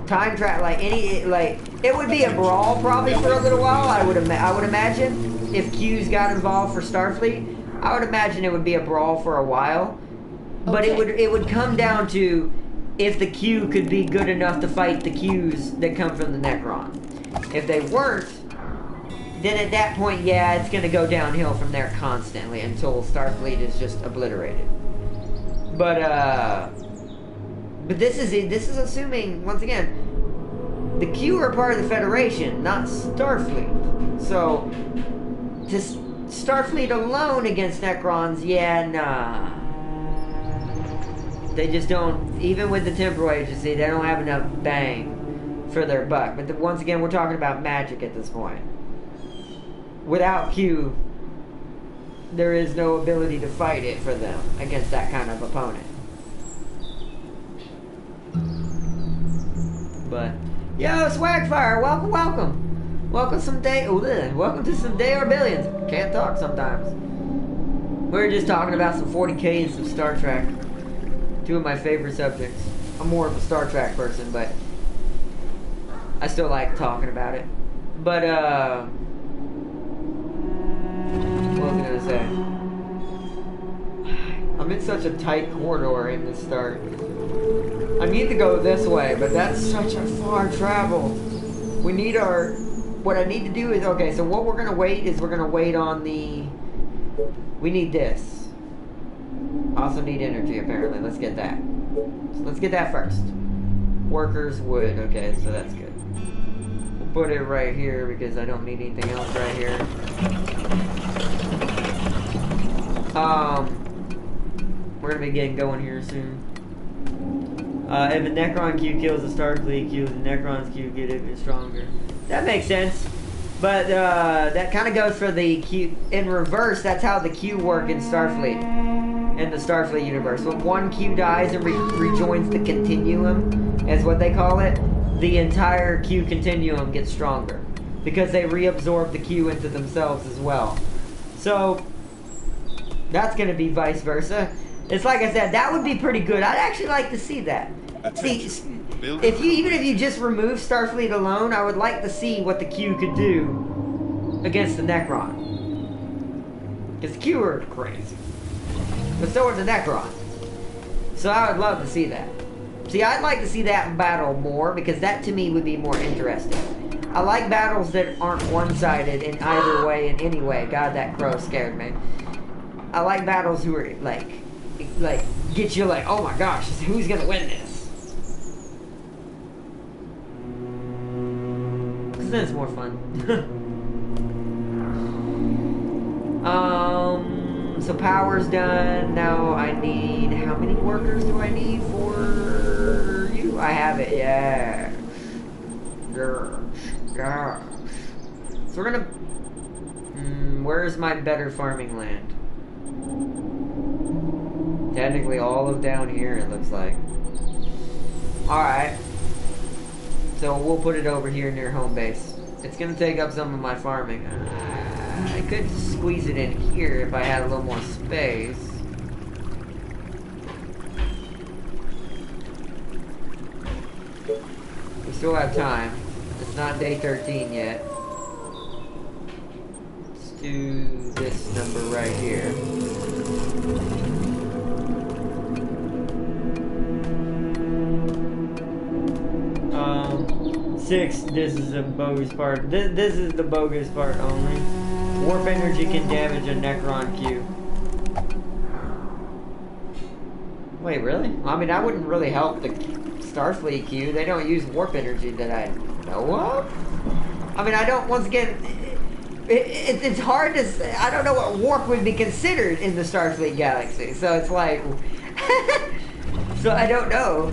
Time travel, it would be a brawl probably for a little while. I would imagine if Q's got involved for Starfleet, I would imagine it would be a brawl for a while. But it would come down to if the Q could be good enough to fight the Qs that come from the Necron. If they weren't, then at that point, yeah, it's going to go downhill from there constantly until Starfleet is just obliterated. But this is assuming, once again, the Q are part of the Federation, not Starfleet. So, just Starfleet alone against Necrons, yeah, nah. They just don't, even with the Temporal Agency, they don't have enough bang for their buck. But once again, we're talking about magic at this point. Without Q, there is no ability to fight it for them against that kind of opponent. But, yo, Swagfire, welcome. Welcome to some Day or Billions. Can't talk sometimes. We're just talking about some 40k and some Star Trek. 2 of my favorite subjects. I'm more of a Star Trek person, but I still like talking about it. But, what was I gonna say? I'm in such a tight corridor in this start. I need to go this way, but that's such a far travel. We need what I need to do is, okay, so what we're gonna wait is we're gonna wait on we need this. Also need energy, apparently. Let's get that. So let's get that first. Workers, wood. Okay, so that's good. We'll put it right here because I don't need anything else right here. We're gonna be getting going here soon. If a Necron Q kills a Starfleet Q, the Necron's Q get even stronger. that makes sense. But that kind of goes for the queue in reverse. That's how the queue work in Starfleet, in the Starfleet universe. When one queue dies and rejoins the continuum, is what they call it, the entire queue continuum gets stronger because they reabsorb the queue into themselves as well. So that's going to be vice versa. It's like I said, that would be pretty good. I'd actually like to see that. See, if you just remove Starfleet alone, I would like to see what the Q could do against the Necron. Because the Q are crazy. But so are the Necron. So I would love to see that. See, I'd like to see that in battle more, because that to me would be more interesting. I like battles that aren't one-sided in either way, in any way. God, that crow scared me. I like battles who are, like, get you like, oh my gosh, who's gonna win this? Because then it's more fun. So power's done. Now I need, how many workers do I need for you? I have it, yeah. Gosh. So we're gonna, where's my better farming land? Technically all of down here, it looks like. Alright. So we'll put it over here near home base. It's gonna take up some of my farming. I could squeeze it in here if I had a little more space. We still have time. It's not day 13 yet. Let's do this number right here. 6, this is a bogus part. This is the bogus part only. Warp energy can damage a Necron Q. Wait, really? I mean, that wouldn't really help the Starfleet Q. They don't use warp energy that I know of. I mean, I don't, once again, it's hard to say. I don't know what warp would be considered in the Starfleet galaxy. So it's like, so I don't know.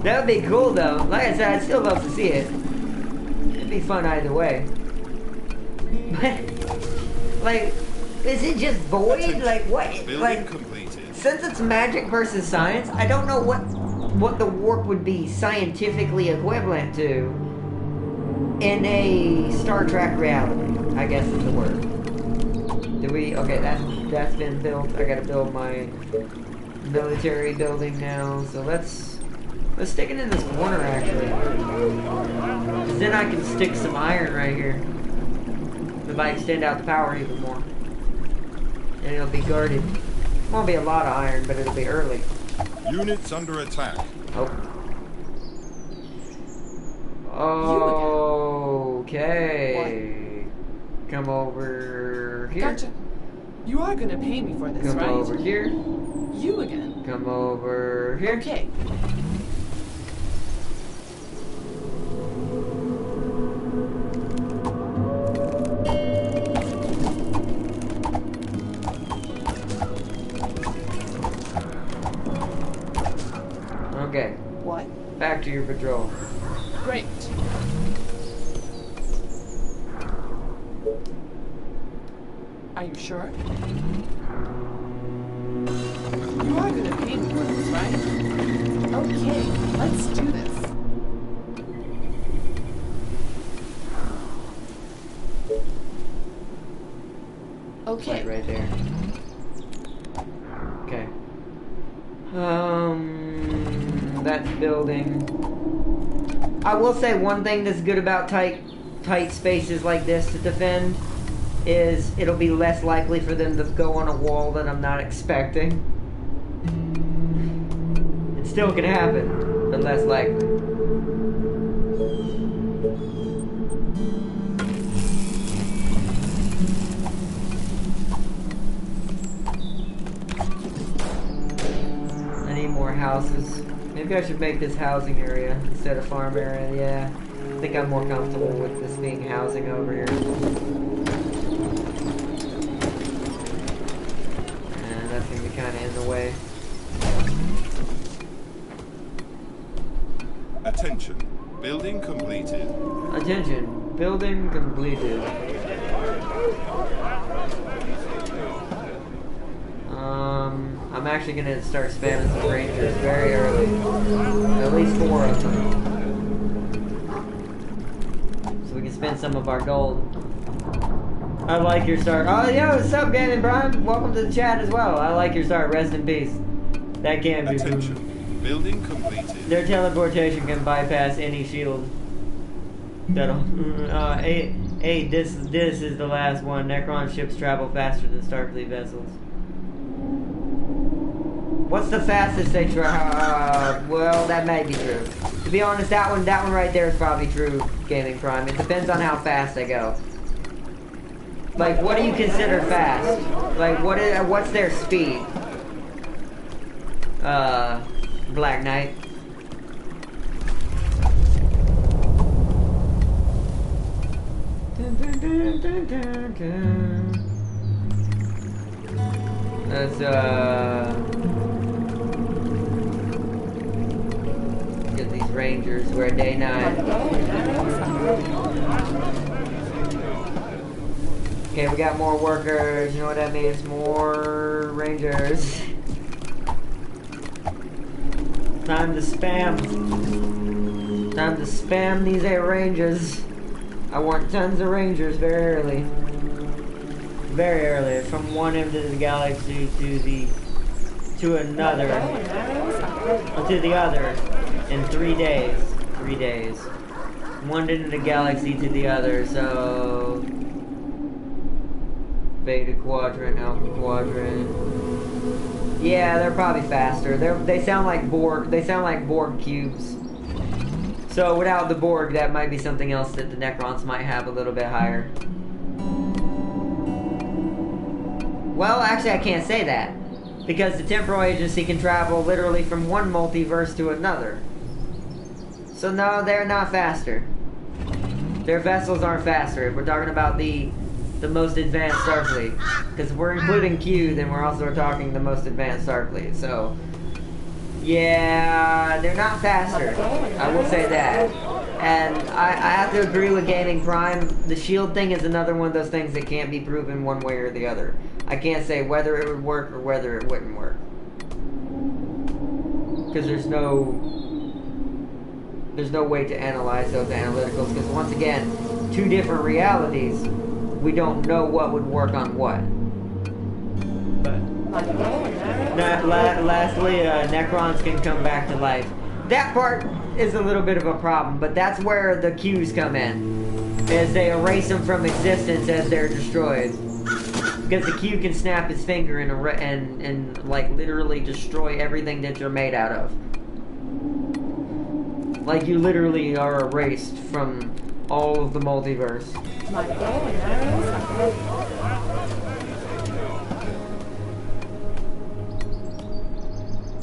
That would be cool, though. Like I said, I'd still love to see it. It'd be fun either way. But, like, is it just void? Like, what? Like, since it's magic versus science, I don't know what the warp would be scientifically equivalent to in a Star Trek reality, I guess is the word. Do we? Okay, that's been built. I gotta build my military building now. So let's stick it in this corner, actually. Because then I can stick some iron right here. If I extend out the power even more. And it'll be guarded. Won't be a lot of iron, but it'll be early. Units under attack. Oh. Okay. Come over here. Gotcha. You are gonna pay me for this, Come right? over here. You again. Come over here. Okay. Okay. What? Back to your patrol. Great. Are you sure? You are gonna pay me for this, right? Okay, let's do this. Okay. Right there. Okay. That's building. I will say one thing that's good about tight spaces like this to defend is it'll be less likely for them to go on a wall that I'm not expecting. It still can happen, but less likely. I need more houses. Maybe I should make this housing area instead of farm area, yeah. I think I'm more comfortable with this being housing over here. And that's gonna be kinda in the way. Attention. Building completed. Attention, building completed. I'm actually gonna start spamming some rangers very early. At least 4 of them. So we can spend some of our gold. I like your start. Oh, yo, what's up, Gaming Brian? Welcome to the chat as well. I like your start. Rest in peace. That can be Attention. Building completed. Their teleportation can bypass any shield. That'll. This is the last one. Necron ships travel faster than Starfleet vessels. What's the fastest they travel? Well, that may be true. To be honest, that one right there is probably true, Gaming Prime. It depends on how fast they go. Like, what do you consider fast? Like, what's their speed? Black Knight. Let's get these Rangers. We're at day 9. Okay, we got more workers. You know what that means? More Rangers. Time to spam. Time to spam these 8 Rangers. I want tons of Rangers very early. Very early. From one end of the galaxy to another. Or to the other. In 3 days. 3 days. One end of the galaxy to the other, so... Beta Quadrant, Alpha Quadrant. Yeah, they're probably faster. They sound like Borg. They sound like Borg cubes. So without the Borg, that might be something else that the Necrons might have a little bit higher. Well, actually, I can't say that. Because the Temporal Agency can travel literally from one multiverse to another. So no, they're not faster. Their vessels aren't faster. We're talking about the most advanced Starfleet. Because if we're including Q, then we're also talking the most advanced Starfleet. So, yeah, they're not faster. I will say that. And I have to agree with Gaming Prime. The shield thing is another one of those things that can't be proven one way or the other. I can't say whether it would work or whether it wouldn't work. Because there's no way to analyze those analyticals. Because once again, 2 different realities. We don't know what would work on what. But lastly, Necrons can come back to life. That part is a little bit of a problem, but that's where the Qs come in. As they erase them from existence as they're destroyed. Because the Q can snap his finger and like literally destroy everything that you're made out of. Like you literally are erased from all of the multiverse.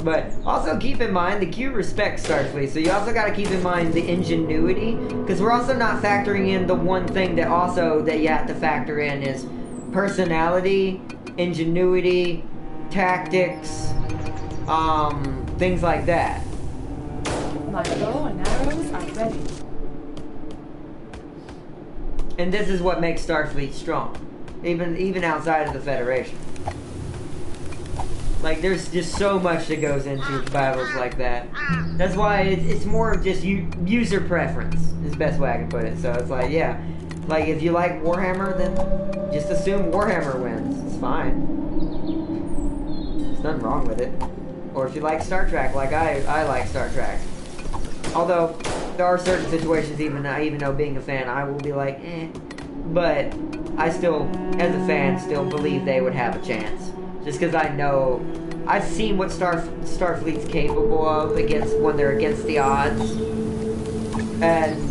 But also keep in mind, the Q respects Starfleet, so you also got to keep in mind the ingenuity, because we're also not factoring in the one thing that you have to factor in is personality, ingenuity, tactics, things like that. My bow and arrows are ready. And this is what makes Starfleet strong, even outside of the Federation. Like, there's just so much that goes into battles like that. That's why it's more of just user preference, is the best way I can put it. So it's like, yeah, like if you like Warhammer, then just assume Warhammer wins. It's fine. There's nothing wrong with it. Or if you like Star Trek, like I like Star Trek. Although, there are certain situations, even though being a fan, I will be like, eh. But I still, as a fan, still believe they would have a chance. Just because I know, I've seen what Starfleet's capable of when they're against the odds. And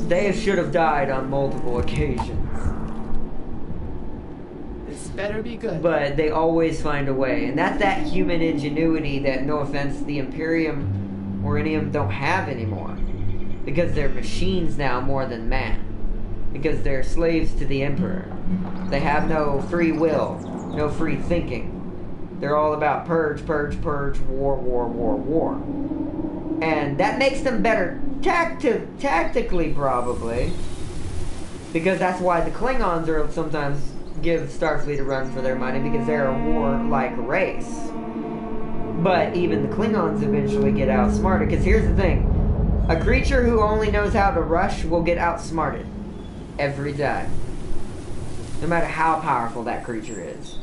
they should have died on multiple occasions. This better be good. But they always find a way. And that's that human ingenuity that, no offense, the Imperium or any of them don't have anymore. Because they're machines now more than man. Because they're slaves to the Emperor. They have no free will, no free thinking. They're all about purge, purge, purge, war, war, war, war. And that makes them better Tactically, probably. Because that's why the Klingons are sometimes give Starfleet a run for their money, because they're a war-like race. But even the Klingons eventually get outsmarted, because here's the thing. A creature who only knows how to rush will get outsmarted. Every time. No matter how powerful that creature is.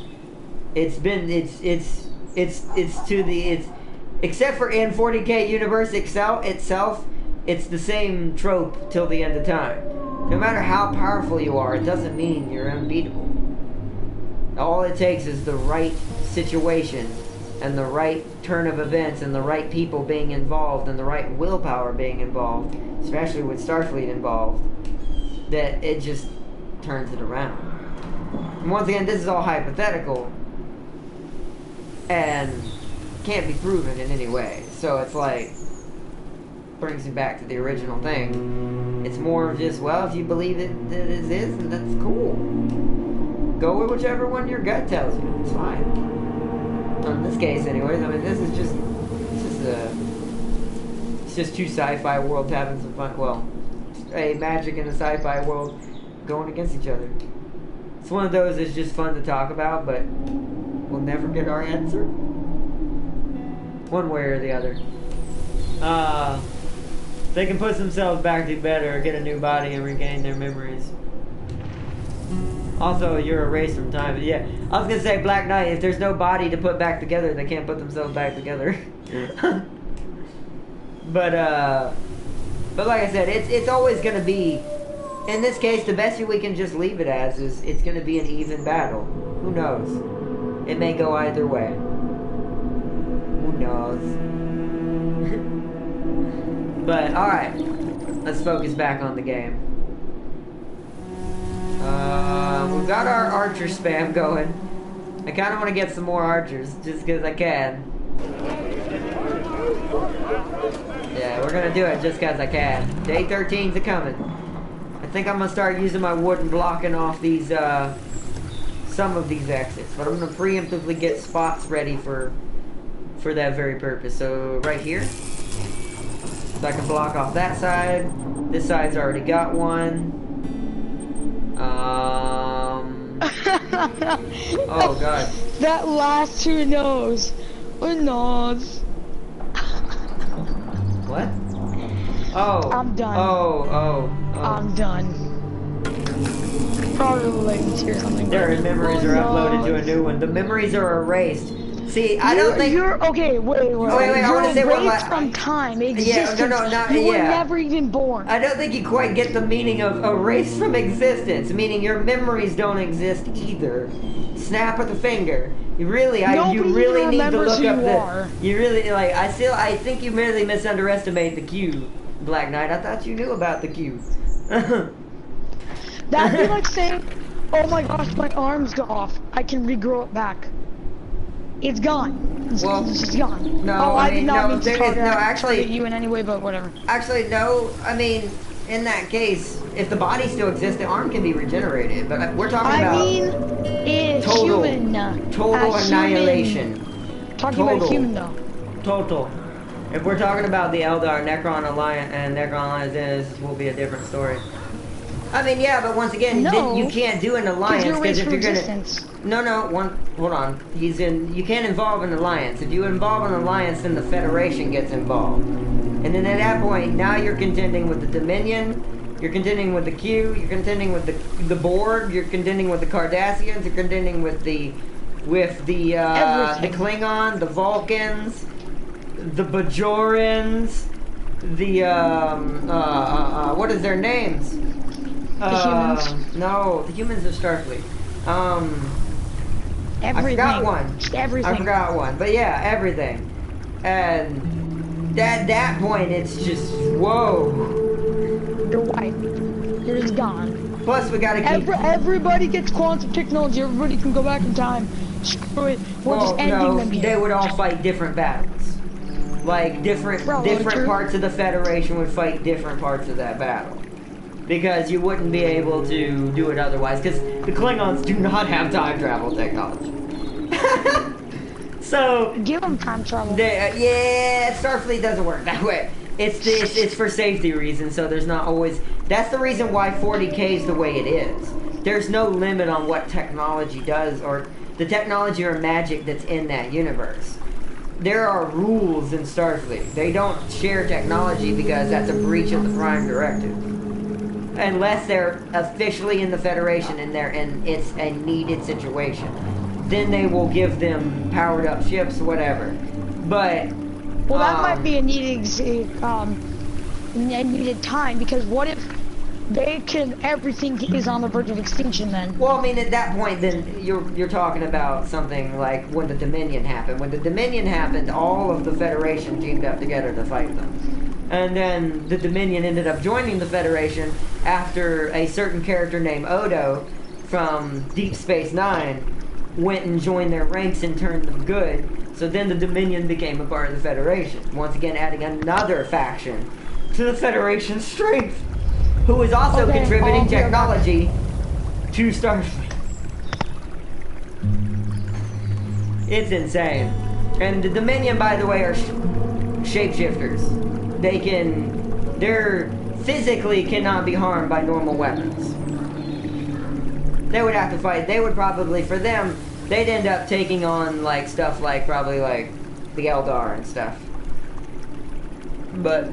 Except for in 40K universe itself, it's the same trope till the end of time. No matter how powerful you are, it doesn't mean you're unbeatable. All it takes is the right situation, and the right turn of events, and the right people being involved, and the right willpower being involved, especially with Starfleet involved, that it just turns it around. And once again, this is all hypothetical, and can't be proven in any way. So it's like, brings you back to the original thing. It's more of just, well, if you believe it that it is, then that's cool. Go with whichever one your gut tells you. It's fine. In this case, anyways, I mean, this is just, it's just two sci-fi worlds having some fun. Well, a magic and a sci-fi world going against each other. It's one of those that's just fun to talk about, but we'll never get our answer. One way or the other. They can put themselves back to better, or get a new body and regain their memories. Also, you're erased from time. But yeah, I was gonna say Black Knight. If there's no body to put back together, they can't put themselves back together. But like I said, it's always gonna be. In this case, the best we can just leave it as is it's gonna be an even battle. Who knows? It may go either way. Who knows? But alright, let's focus back on the game. We've got our archer spam going. I kind of want to get some more archers, just because I can. Yeah, we're going to do it just because I can. Day 13's a-coming. I think I'm going to start using my wood and blocking off these, some of these exits. But I'm going to preemptively get spots ready for that very purpose. So, right here. So I can block off that side. This side's already got one. Oh god. That last two knows. Or nods. What? Oh. I'm done. Oh. I'm done. Probably related to or something. Their memories are uploaded to a new one. The memories are erased. See, I don't think you're okay. Wait. I want to say what from time existence. Yeah, you were never even born. I don't think you quite get the meaning of erased from existence. Meaning your memories don't exist either. Snap of the finger. You really need to look up the. You really like. I think you merely misunderestimate the Q, Black Knight. I thought you knew about the Q. That'd be like saying, "Oh my gosh, my arm's off. I can regrow it back." It's gone. It's gone. No, I did not mean to there is no actually you in any way, but whatever. Actually, no. I mean, in that case, if the body still exists, the arm can be regenerated. But we're talking about. I mean, in total annihilation. Talking about human though. Total. If we're talking about the Eldar, Necron Alliance, and Necron Alliance, then this will be a different story. I mean, yeah, but once again, you can't do an alliance because if you're gonna. Hold on. You can't involve an alliance. If you involve an alliance, then the Federation gets involved. And then at that point, now you're contending with the Dominion, you're contending with the Q, you're contending with the Borg, you're contending with the Cardassians, you're contending with the Klingon, the Vulcans, the Bajorans, the what is their names? The humans. No, the humans are Starfleet. Everything. I forgot one. Everything. I forgot one. But yeah, everything. And at that point, it's just, whoa. You're white. You're just gone. Plus, we gotta keep... Everybody gets quantum technology. Everybody can go back in time. Screw it. We're just ending them here. They would all fight different battles. Like, different parts of the Federation would fight different parts of that battle. Because you wouldn't be able to do it otherwise. Because the Klingons do not have time travel technology. So... Give them time travel. Yeah, Starfleet doesn't work that way. It's for safety reasons, so there's not always... That's the reason why 40K is the way it is. There's no limit on what technology does, or the technology or magic that's in that universe. There are rules in Starfleet. They don't share technology because that's a breach of the Prime Directive. Unless they're officially in the Federation and it's a needed situation. Then they will give them powered up ships, whatever. But... Well, that might be a needed time, because what if everything is on the verge of extinction then? Well, I mean, at that point, then you're talking about something like when the Dominion happened. When the Dominion happened, all of the Federation teamed up together to fight them. And then the Dominion ended up joining the Federation after a certain character named Odo from Deep Space Nine went and joined their ranks and turned them good. So then the Dominion became a part of the Federation, once again adding another faction to the Federation's strength, who is also contributing technology to Starfleet. It's insane. And the Dominion, by the way, are shapeshifters. They're physically cannot be harmed by normal weapons. They would have to fight. They would probably, for them, they'd end up taking on like stuff like probably like the Eldar and stuff. But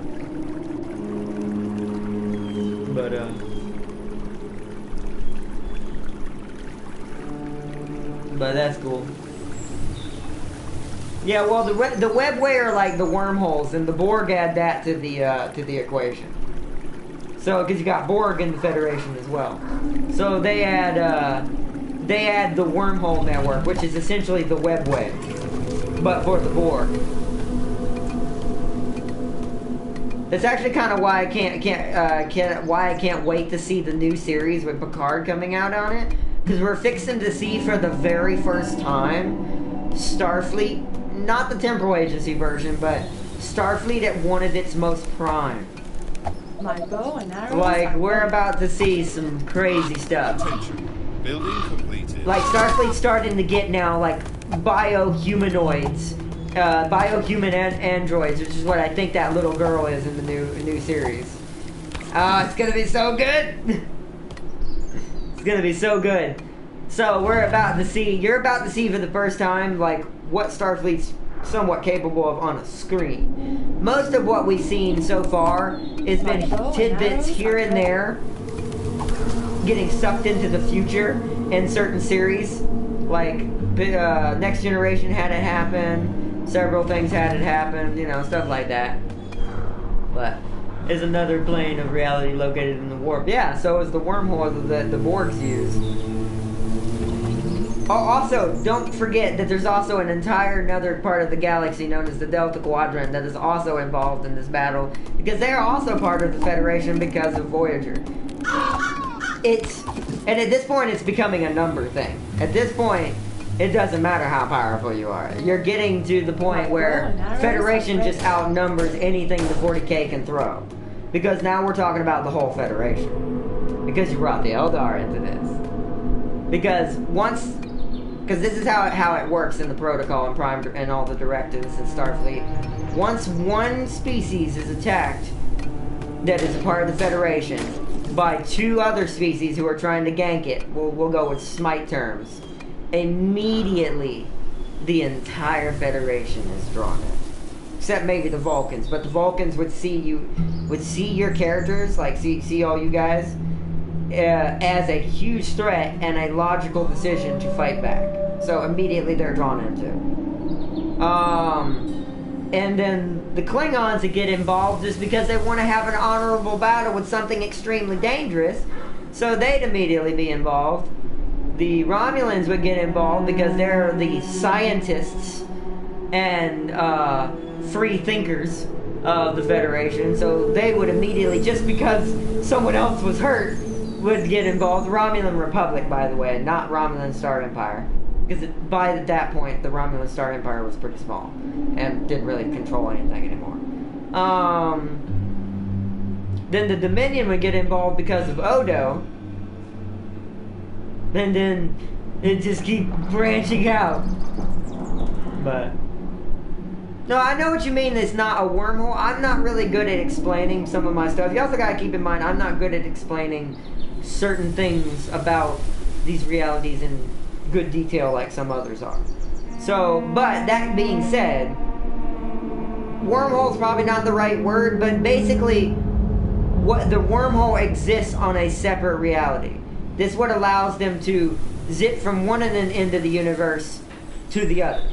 that's cool. Yeah, well, the webway are like the wormholes, and the Borg add that to the equation. So, because you got Borg in the Federation as well, so they add the wormhole network, which is essentially the webway, but for the Borg. That's actually kind of why I can't wait to see the new series with Picard coming out on it, because we're fixing to see for the very first time Starfleet. Not the Temporal Agency version, but Starfleet at one of its most prime. My bow and arrows. Like, we're about to see some crazy stuff. Attention. Building completed. Like, Starfleet's starting to get now, like, biohumanoids. Biohuman androids, which is what I think that little girl is in the new series. It's gonna be so good! It's gonna be so good. So, you're about to see for the first time, like, what Starfleet's somewhat capable of on a screen. Most of what we've seen so far has been tidbits here and there, getting sucked into the future in certain series. Like, Next Generation had it happen, several things had it happen, you know, stuff like that. But is another plane of reality located in the warp. Yeah, so is the wormhole that the Borgs use. Oh, also, don't forget that there's also another part of the galaxy known as the Delta Quadrant that is also involved in this battle, because they are also part of the Federation because of Voyager. And at this point, it's becoming a number thing. At this point, it doesn't matter how powerful you are. You're getting to the point where Federation just outnumbers anything the 40K can throw. Because now we're talking about the whole Federation. Because you brought the Eldar into this. Because this is how it works in the protocol and Prime and all the directives in Starfleet. Once one species is attacked that is a part of the Federation by two other species who are trying to gank it, we'll go with Smite terms, immediately the entire Federation is drawn in. Except maybe the Vulcans, but the Vulcans would see your characters, like see all you guys, as a huge threat and a logical decision to fight back. So immediately they're drawn into. And then the Klingons would get involved just because they want to have an honorable battle with something extremely dangerous. So they'd immediately be involved. The Romulans would get involved because they're the scientists and free thinkers of the Federation. So they would immediately, just because someone else was hurt, would get involved. Romulan Republic, by the way, not Romulan Star Empire. Because by that point, the Romulan Star Empire was pretty small and didn't really control anything anymore. Then the Dominion would get involved because of Odo. And then it just keep branching out. But No, I know what you mean. It's not a wormhole. I'm not really good at explaining some of my stuff. You also gotta keep in mind, I'm not good at explaining certain things about these realities in good detail like some others are. So, but that being said, wormhole's probably not the right word, but basically, what the wormhole exists on a separate reality. This is what allows them to zip from one end of the universe to the other.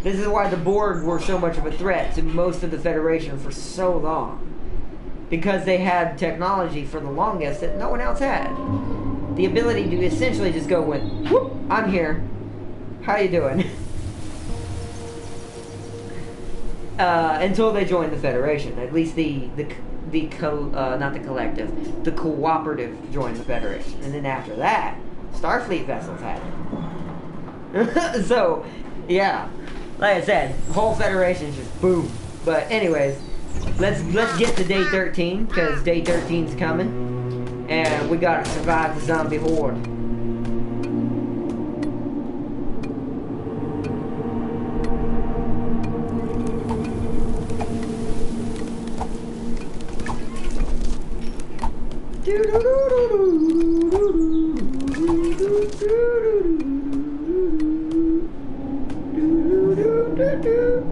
This is why the Borg were so much of a threat to most of the Federation for so long. Because they had technology for the longest that no one else had. The ability to essentially just go with, whoop, I'm here. How you doing? Until they joined the Federation. At least not the collective, the cooperative joined the Federation. And then after that, Starfleet vessels had it. So, yeah. Like I said, the whole Federation's just boom. But anyways, let's get to day 13, because day 13's coming. And we gotta survive the zombie horde.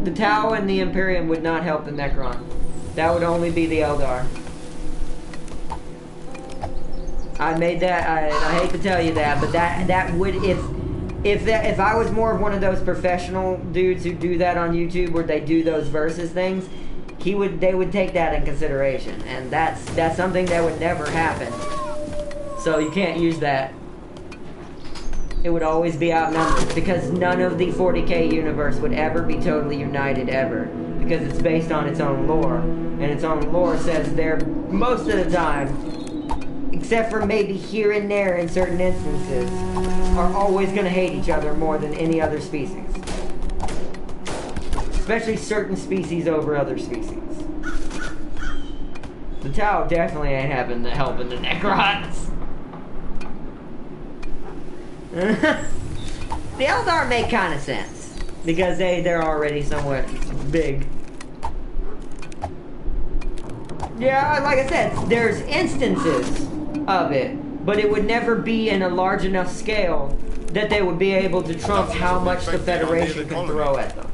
The Tau and the Imperium would not help the Necron. That would only be the Eldar. I made that. I hate to tell you that, but that would if I was more of one of those professional dudes who do that on YouTube, where they do those versus things, they would take that in consideration, and that's something that would never happen. So you can't use that. It would always be outnumbered, because none of the 40K universe would ever be totally united ever, because it's based on its own lore, and its own lore says they're most of the time, except for maybe here and there in certain instances, are always going to hate each other more than any other species. Especially certain species over other species. The Tau definitely ain't having the helping the Necrons. The Eldar make kind of sense, because they're already somewhat big. Yeah, like I said, there's instances of it, but it would never be in a large enough scale that they would be able to trump how much the Federation can throw at them.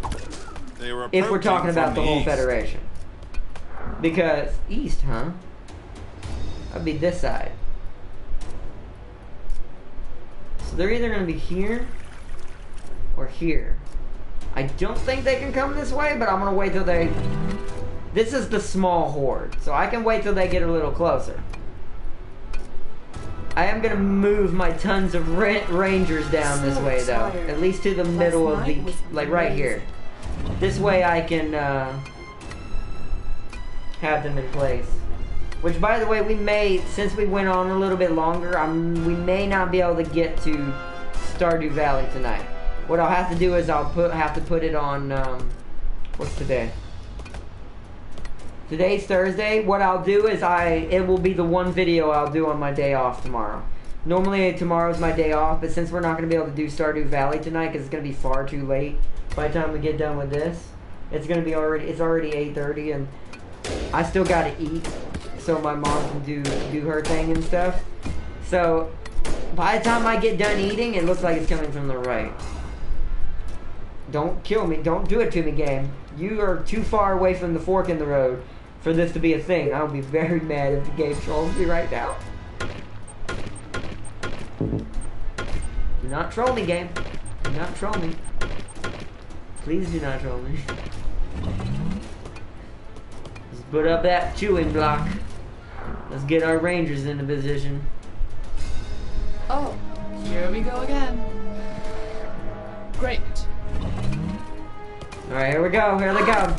If we're talking about the whole Federation. Because, east, huh? That'd be this side. So they're either going to be here or here. I don't think they can come this way, but I'm going to wait till they... This is the small horde, so I can wait till they get a little closer. I am going to move my tons of rangers down this way, though. At least to the middle of the... Like, right here. This way I can have them in place. Which, by the way, we may, since we went on a little bit longer, we may not be able to get to Stardew Valley tonight. What I'll have to do is I'll have to put it on, what's today? Today's Thursday. What I'll do is it will be the one video I'll do on my day off tomorrow. Normally tomorrow's my day off, but since we're not going to be able to do Stardew Valley tonight because it's going to be far too late by the time we get done with this, it's already 8:30 and I still got to eat so my mom can do her thing and stuff. So by the time I get done eating, it looks like it's coming from the right. Don't kill me. Don't do it to me, game. You are too far away from the fork in the road for this to be a thing. I'll be very mad if the game trolls me right now. Do not troll me, game. Do not troll me. Please do not troll me. Let's put up that chewing block. Let's get our rangers into position. Oh, here we go again. Great. Alright, here we go. Here they go.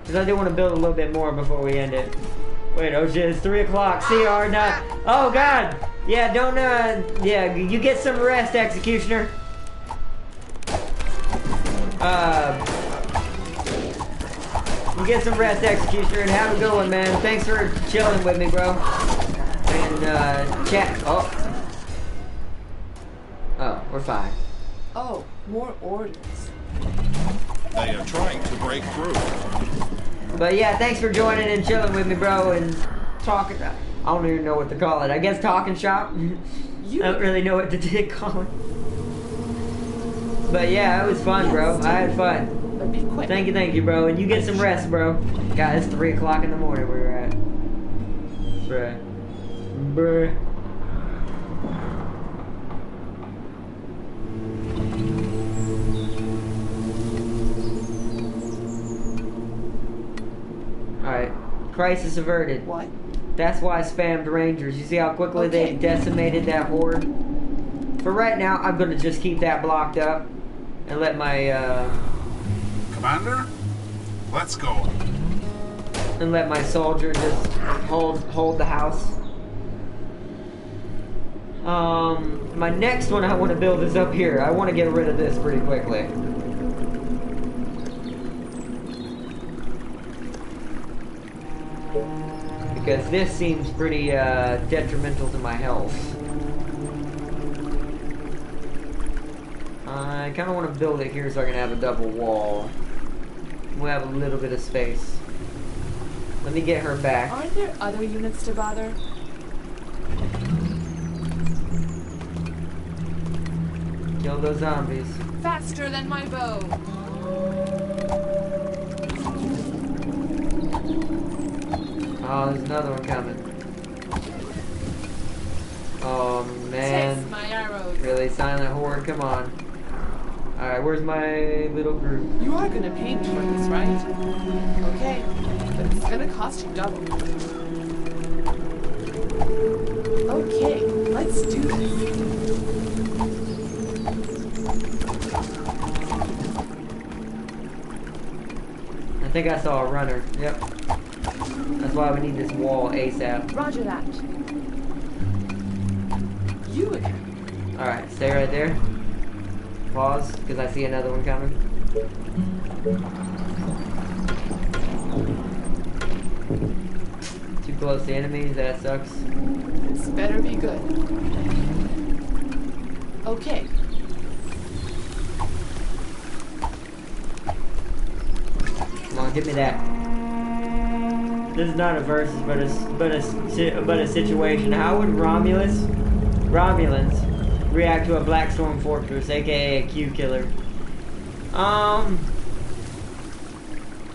Because I do want to build a little bit more before we end it. Wait, oh shit, it's 3 o'clock. CR not. Oh god! Yeah, don't, yeah, you get some rest, Executioner. You get some rest, Executioner, and have a good one, man. Thanks for chilling with me, bro. And, chat. Oh. Oh, we're fine. Oh, more orders. They are trying to break through. But yeah, thanks for joining and chilling with me, bro, and talking. I don't even know what to call it. I guess talking shop. I don't really know what to call it. But yeah, it was fun, bro. I had fun. But be quick. Thank you, bro. And you get some rest, bro. Guys, it's 3 o'clock in the morning where we're at. Bruh. Bruh. Alright. Crisis averted. What? That's why I spammed Rangers. You see how quickly Okay. they decimated that horde? For right now, I'm gonna just keep that blocked up and let my Commander, let's go. soldier just hold the house. My next one I want to build is up here. I want to get rid of this pretty quickly. Because this seems pretty detrimental to my health. I kind of want to build it here so I can have a double wall. We'll have a little bit of space. Let me get her back. Aren't there other units to bother? Kill those zombies. Faster than my bow. Oh, there's another one coming. Oh man. Test my arrows. Really, Silent Horde, come on. Alright, where's my little group? You are gonna pay me for this, right? Okay, but it's gonna cost you double. Okay, let's do this. I think I saw a runner. Yep. That's why we need this wall ASAP. Roger that. You again. Alright, stay right there. Pause, because I see another one coming. Too close to enemies, that sucks. This better be good. Okay. Come on, give me that. This is not a versus, but a situation. How would Romulans react to a Blackstorm Fortress, aka a Q killer? I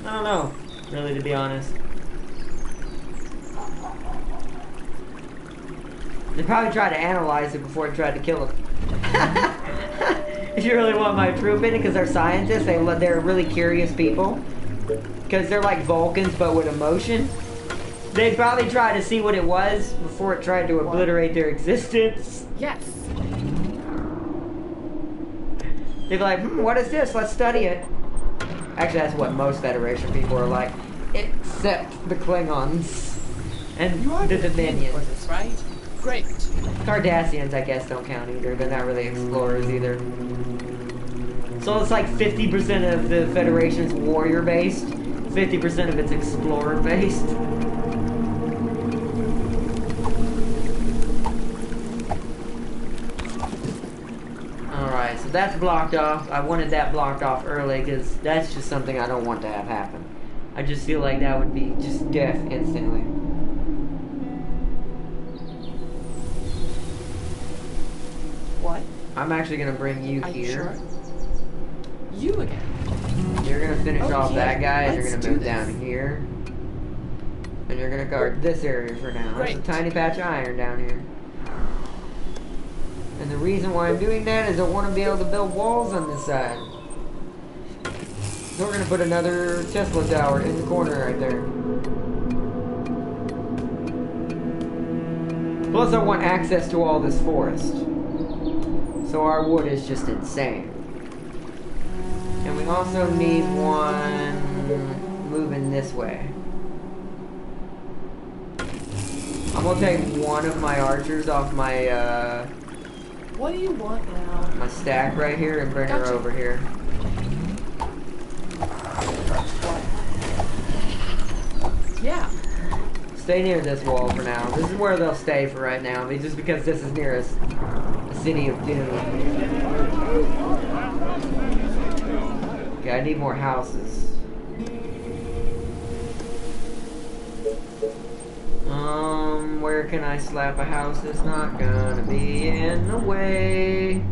don't know, really, to be honest. They probably tried to analyze it before they tried to kill him. If you really want my proof in it, because they're scientists, they're really curious people. Because they're like Vulcans, but with emotion. They'd probably try to see what it was before it tried to obliterate their existence. Yes. They'd be like, what is this? Let's study it. Actually, that's what most Federation people are like. Except the Klingons. And You are the gonna pay me for Dominions. this, right? Great. Cardassians, I guess, don't count either. They're not really explorers either. So it's like 50% of the Federation's warrior-based, 50% of it's explorer-based. Alright, so that's blocked off. I wanted that blocked off early because that's just something I don't want to have happen. I just feel like that would be just death instantly. What? I'm actually going to bring you Are you here. sure? You again. You're gonna finish off Okay, that guy, and you're let's gonna do move this. down here. And you're gonna guard this area for now. There's a Great. tiny patch of iron down here. And the reason why I'm doing that is I want to be able to build walls on this side. So we're gonna put another Tesla tower in the corner right there. Plus I want access to all this forest. So our wood is just insane. And we also need one moving this way. I'm gonna take one of my archers off my What do you want now? my stack right here and bring her Gotcha. over here. Yeah. Stay near this wall for now. This is where they'll stay for right now, just because this is near us, the city of Doom. Okay, I need more houses. Where can I slap a house that's not gonna be in the way?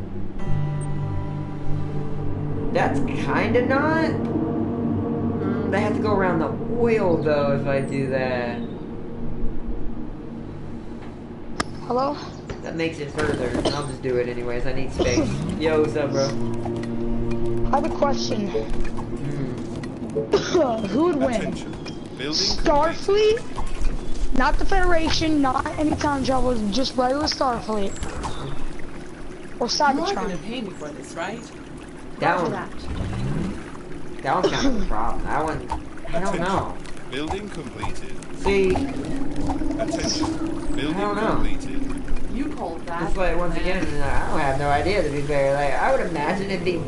That's kinda not. They have to go around the oil though if I do that. Hello? That makes it further. I'll just do it anyways. I need space. Yo, what's up, bro? I have a question. Who would win? Attention. Building Starfleet? Not the Federation, not any time travel, just regular Starfleet. Or You are gonna Cybertron. pay me for this, right? That Roger one. that. That one's kind of a problem. That one, I don't know. Building completed. See, Attention. Building I don't know. completed. You called that. it's like once man. again, I don't have no idea to be fair. Like I would imagine it'd be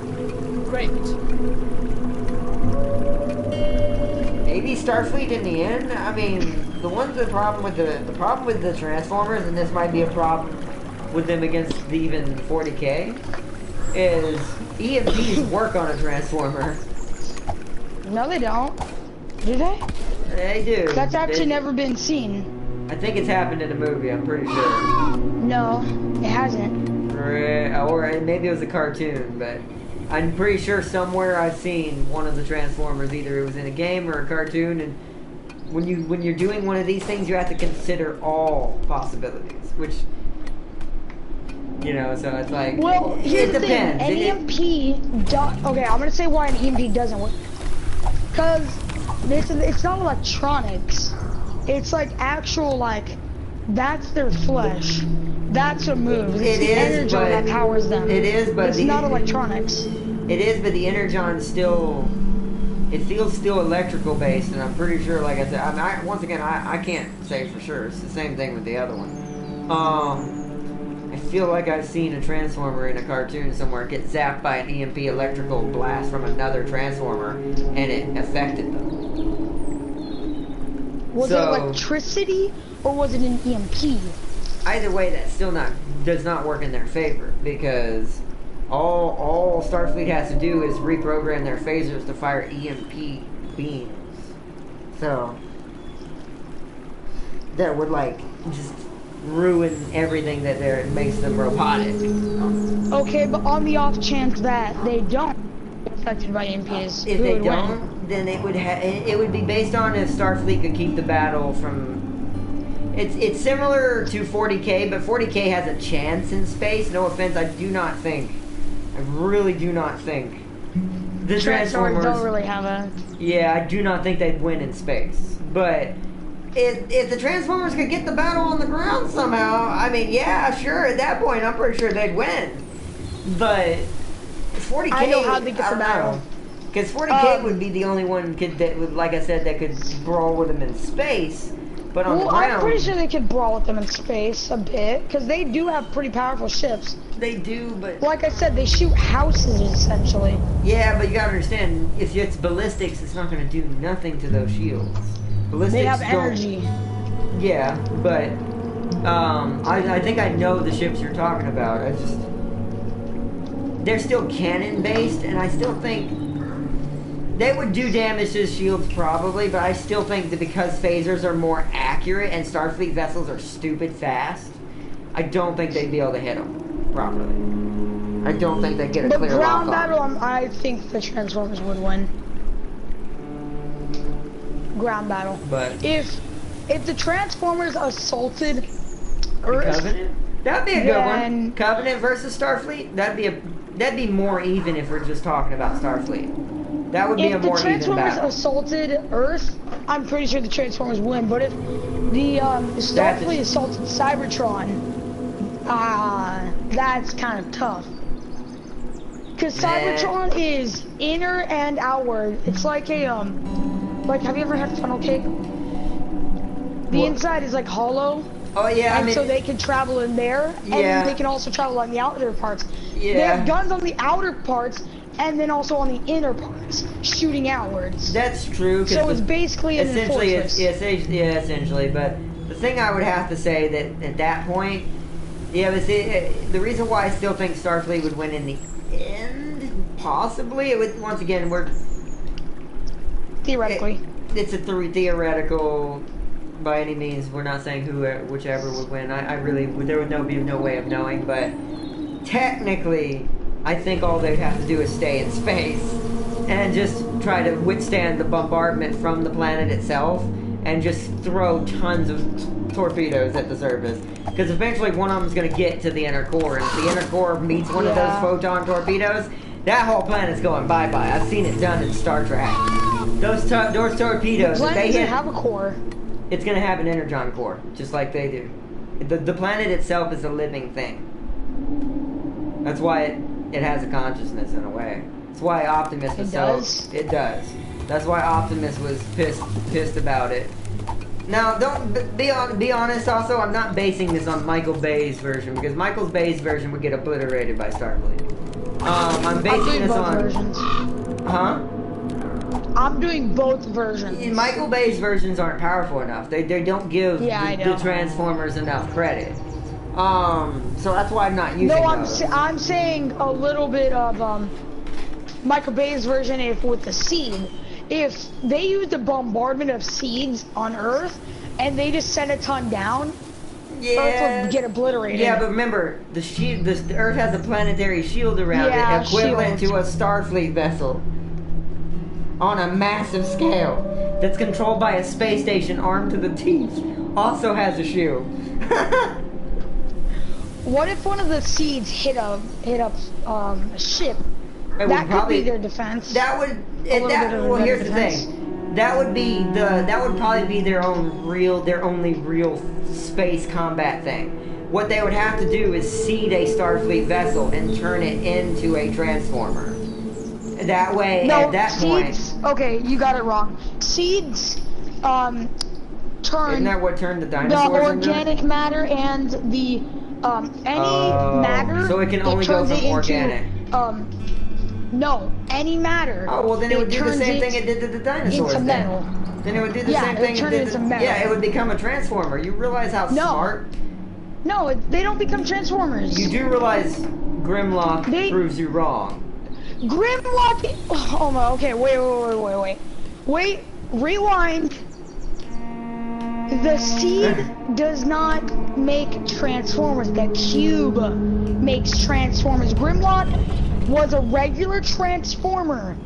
Great. maybe Starfleet in the end. I mean, the problem with the Transformers, and this might be a problem with them against even 40K, is EMPs work on a Transformer. No, they don't. Do they? They do. That's actually They- never been seen. I think it's happened in a movie. I'm pretty sure. No, it hasn't. Or maybe it was a cartoon, but I'm pretty sure somewhere I've seen one of the Transformers. Either it was in a game or a cartoon, and when you're doing one of these things, you have to consider all possibilities, which so it's like Well, here's it the thing. depends. An EMP okay, I'm gonna say why an EMP doesn't work. Because it's not electronics. It's like actual, like, that's their flesh. That's what moves. It's It the is, energy but- that powers them. it is, but it's the- not electronics. It is, but the energon still, it feels still electrical based, and I'm pretty sure, like I said, once again, I can't say for sure. It's the same thing with the other one. I feel like I've seen a Transformer in a cartoon somewhere get zapped by an EMP electrical blast from another Transformer, and it affected them. Was it So- electricity or was it an EMP? Either way, that still does not work in their favor, because all Starfleet has to do is reprogram their phasers to fire EMP beams. So that would just ruin everything that makes them robotic. Okay, but on the off chance that they don't get affected by EMPs, If who they would win? don't, then it would be based on if Starfleet could keep the battle from. It's similar to 40K, but 40K has a chance in space. No offense, I really do not think the Transformers Transformers don't really have a. Yeah, I do not think they'd win in space. But if the Transformers could get the battle on the ground somehow, I mean, yeah, sure. At that point, I'm pretty sure they'd win. But 40K, I know how they get the battle. Because 40K would be the only one that would, like I said, that could brawl with them in space. But on the Well, ground, I'm pretty sure they could brawl with them in space a bit, because they do have pretty powerful ships. they do. But Like I said, they shoot houses essentially. yeah, but you gotta understand, if it's ballistics, it's not gonna do nothing to those shields. Ballistics They have don't- energy. Yeah, but I think I know the ships you're talking about. They're still cannon based, and I still think they would do damage to the shields probably, but I still think that because phasers are more accurate and Starfleet vessels are stupid fast, I don't think they'd be able to hit them properly. I don't think they'd get a But clear ground lock on battle, them. I think the Transformers would win. Ground battle. But If the Transformers assaulted the Earth, Covenant? That'd be a good one. Then- Covenant versus Starfleet? That'd be more even if we're just talking about Starfleet. That would be a if the more even Transformers battle. assaulted Earth, I'm pretty sure the Transformers win. But if the Starfleet assaulted Cybertron, that's kind of tough. Because Nah. Cybertron is inner and outward. It's like a like, have you ever had funnel cake? The What? inside is like hollow, Oh yeah, I and mean, so they can travel in there, Yeah. and they can also travel on the outer parts. They Yeah. have guns on the outer parts, and then also on the inner parts, shooting outwards. that's true. 'Cause So it's basically an essentially fortress. essentially. But the thing I would have to say that at that point, yeah, but see, the reason why I still think Starfleet would win in the end, possibly. It would, once again, Theoretically. it's a theoretical. By any means, we're not saying whichever would win. I really, there would be no way of knowing, but technically, I think all they'd have to do is stay in space and just try to withstand the bombardment from the planet itself and just throw tons of torpedoes at the surface. Because eventually one of them's going to get to the inner core, and if the inner core meets one of those photon torpedoes, that whole planet's going bye-bye. I've seen it done in Star Trek. Those torpedoes, if they hit... have a core. It's going to have an energon core, just like they do. The planet itself is a living thing. That's why it has a consciousn's in a way. That's why Optimus was It does. That's why Optimus was pissed about it. Now, don't be honest. Also, I'm not basing this on Michael Bay's version because Michael Bay's version would get obliterated by Starfleet. I'm basing this on versions. Huh? I'm doing both versions. Michael Bay's versions aren't powerful enough. They don't give the Transformers enough credit. So that's why I'm not using those. I'm saying a little bit of Michael Bay's version with the seed. If they use the bombardment of seeds on Earth and they just send a ton down, Earth would get obliterated. Yeah, but remember, the Earth has a planetary shield around it, equivalent to a Starfleet vessel. On a massive scale, that's controlled by a space station armed to the teeth, also has a shield. What if one of the seeds hit a ship? That could be their defense. That would. Well, here's the thing. That would probably be their only real space combat thing. What they would have to do is seed a Starfleet vessel and turn it into a transformer. That way, at that point. Okay, you got it wrong. Seeds, turn. Isn't that what turned the dinosaurs the organic matter and the any matter. So it can only go from organic. No, any matter. Oh well, then it would do the same thing it did to the dinosaurs. Into metal. Then it would do the same thing. It into metal. Yeah, it would become a transformer. You realize how smart? No, they don't become transformers. You do realize Grimlock proves you wrong. Grimlock. Oh my. Okay. Wait. Rewind. The seed does not make transformers. The cube makes transformers. Grimlock was a regular transformer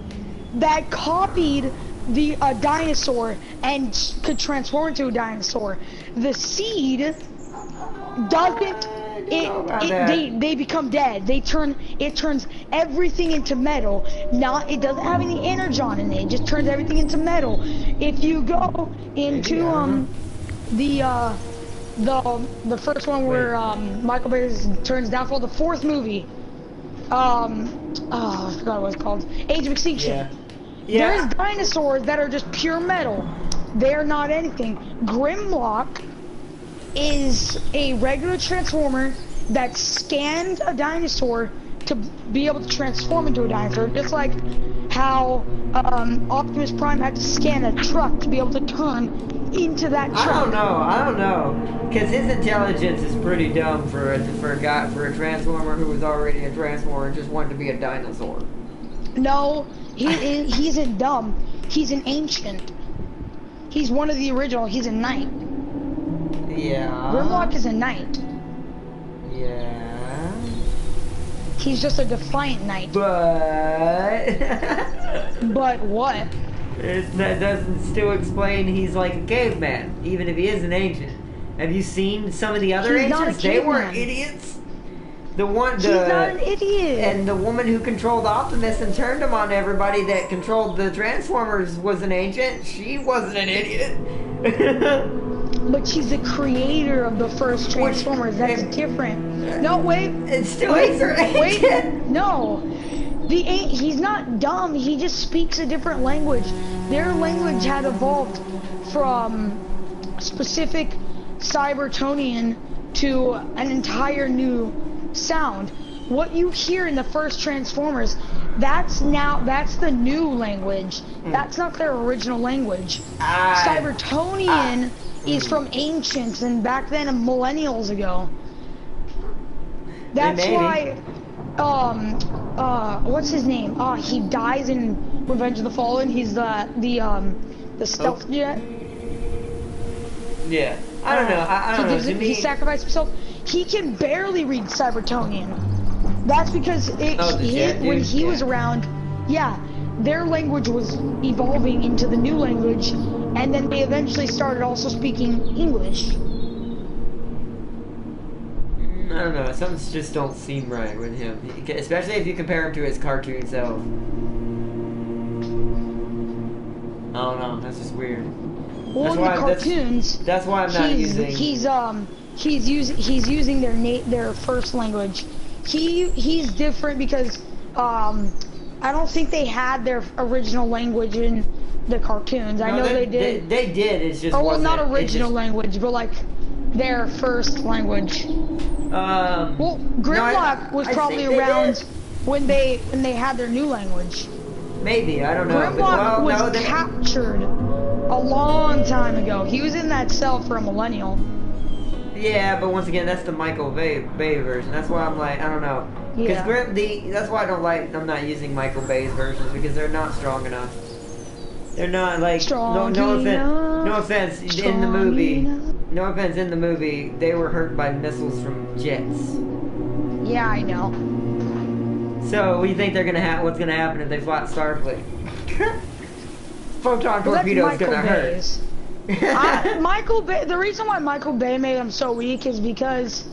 that copied the dinosaur and could transform into a dinosaur. The seed doesn't. They become dead. It turns everything into metal. It doesn't have any energon in it. It just turns everything into metal. If you go into the first one where Michael Bay turns down for the fourth movie. I forgot what it's called. Age of Extinction. Yeah. There's dinosaurs that are just pure metal. They're not anything. Grimlock is a regular transformer that scanned a dinosaur to be able to transform into a dinosaur, just like how Optimus Prime had to scan a truck to be able to turn into that truck. I don't know, because his intelligence is pretty dumb for a transformer who was already a transformer and just wanted to be a dinosaur. No, he isn't dumb. He's an ancient. He's one of the original. He's a knight. Yeah. Grimlock is a knight. Yeah. He's just a defiant knight. But... But what? That doesn't still explain he's like a caveman, even if he is an ancient. Have you seen some of the other ancients? They weren't idiots. He's not an idiot. And the woman who controlled Optimus and turned him on everybody that controlled the Transformers was an ancient. She wasn't an idiot. But she's the creator of the first Transformers. That's different. No, wait. It still makes her ancient. Wait. No. He's not dumb. He just speaks a different language. Their language had evolved from specific Cybertonian to an entire new sound. What you hear in the first Transformers, that's the new language. That's not their original language. Cybertonian is from ancients and back then millennials ago. That's why what's his name? He dies in Revenge of the Fallen. He's the stealth jet. Yeah. I don't know. I don't know. To me, He sacrificed himself. He can barely read Cybertonian. That's because when he was around, yeah, their language was evolving into the new language, and then they eventually started also speaking English. I don't know. Some just don't seem right with him, especially if you compare him to his cartoon self. I don't know. That's just weird. Well, in the cartoons, that's why I'm not using. He's using their first language. He's different because I don't think they had their original language in the cartoons. I know they did. They did. It's just. Oh well, not original language, but like their first language. Well, Grimlock was probably around when they had their new language. Maybe, I don't know. Grimlock was captured a long time ago. He was in that cell for a millennial. Yeah, but once again, that's the Michael Bay version. That's why I'm like, I don't know. Yeah. That's why I'm not using Michael Bay's versions, because they're not strong enough. They're not like no offense in the movie. No offense in the movie. They were hurt by missiles from jets. Yeah, I know. So, what do you think what's gonna happen if they fought Starfleet? Photon torpedo's gonna hurt. Michael Bay. The reason why Michael Bay made them so weak is because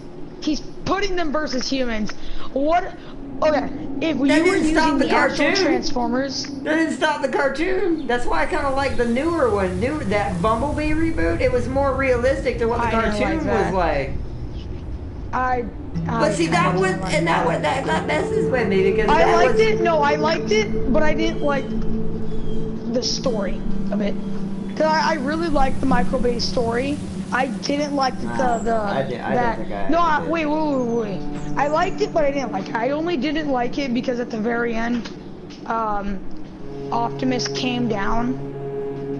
he's putting them versus humans. What? Okay, if you were using the actual Transformers, that didn't stop the cartoon. That's why I kind of like the newer one. That Bumblebee reboot. It was more realistic to what the cartoon was like. But see, that messes with me because I liked it. No, I liked it, but I didn't like the story of it. Cause I really liked the Michael Bay story. I didn't like wait. I liked it, but I didn't like it. I only didn't like it because at the very end, Optimus came down,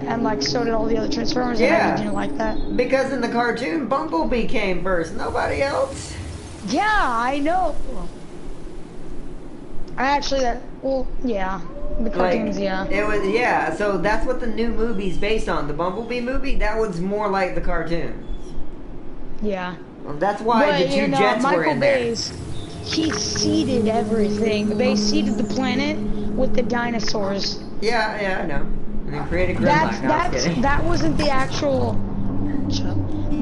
and like so did all the other Transformers. Yeah. And I didn't like that. Because in the cartoon, Bumblebee came first. Nobody else. Yeah, I know. Yeah. The cartoons, yeah. It was, yeah, so that's what the new movie's based on. The Bumblebee movie, that was more like the cartoons. Yeah. Well, that's why the two jets were in there. He seeded everything. They seeded the planet with the dinosaurs. Yeah, I know. And then created Grimlock. That wasn't the actual...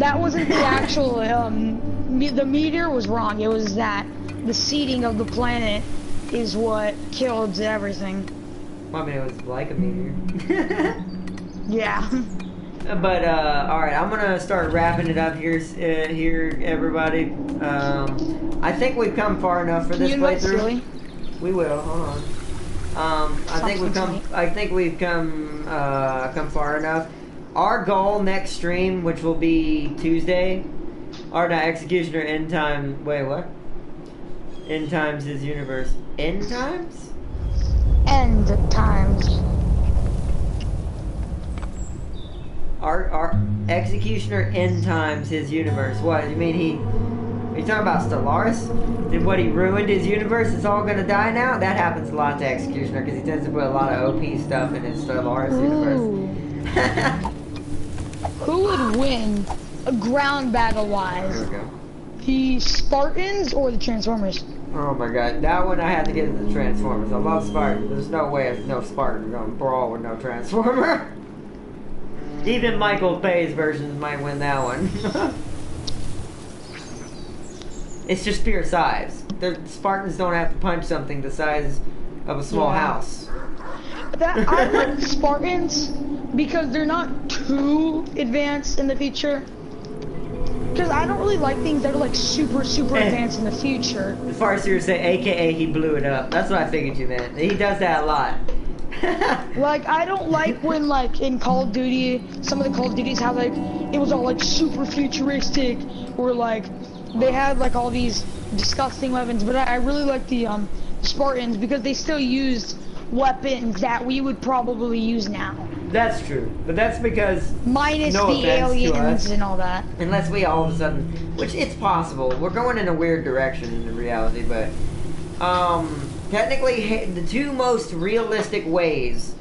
That wasn't the actual... the meteor was wrong. It was that the seeding of the planet is what killed everything. Well, I mean, it was like a meteor. Yeah. But, alright, I'm gonna start wrapping it up here, everybody. I think we've come far enough for this playthrough. We will, hold on. I think we've come far enough. Our goal next stream, which will be Tuesday, Executioner End Time, wait, what? End Times His Universe. End Times? End Times. Our Executioner End Times His Universe. What? You mean are you talking about Stellaris? Did what, he ruined his universe? It's all gonna die now? That happens a lot to Executioner because he tends to put a lot of OP stuff in his Stellaris universe. Who would win ground battle wise? Here we go. The Spartans or the Transformers? Oh my god, that one I had to get to the Transformers. I love Spartans. There's no way no Spartan going to brawl with no Transformer. Even Michael Bay's versions might win that one. It's just pure size. The Spartans don't have to punch something the size of a small house. I like Spartans because they're not too advanced in the future. Because I don't really like things that are like super advanced in the future. The Farseer say, AKA he blew it up. That's what I figured you meant. He does that a lot. Like, I don't like when, like, in Call of Duty, some of the Call of Duties have, like, it was all, like, super futuristic, or, like, they had, like, all these disgusting weapons, but I really like the, Spartans, because they still used weapons that we would probably use now. That's true, but that's because... Minus the aliens and all that. Unless we all of a sudden... Which, it's possible. We're going in a weird direction in reality, but... Technically, the two most realistic ways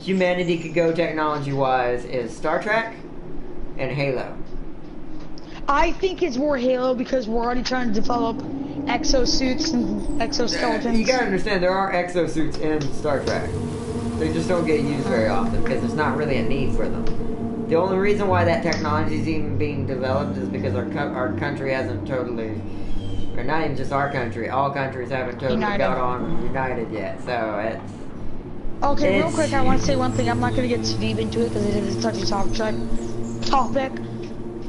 humanity could go technology-wise is Star Trek and Halo. I think it's more Halo because we're already trying to develop exosuits and exoskeletons. You gotta understand, there are exosuits in Star Trek. They just don't get used very often because there's not really a need for them. The only reason why that technology is even being developed is because our country hasn't totally, or not even just our country, all countries haven't totally got on united yet. So it's... Okay, real quick, I want to say one thing. I'm not going to get too deep into it because it is such a topic.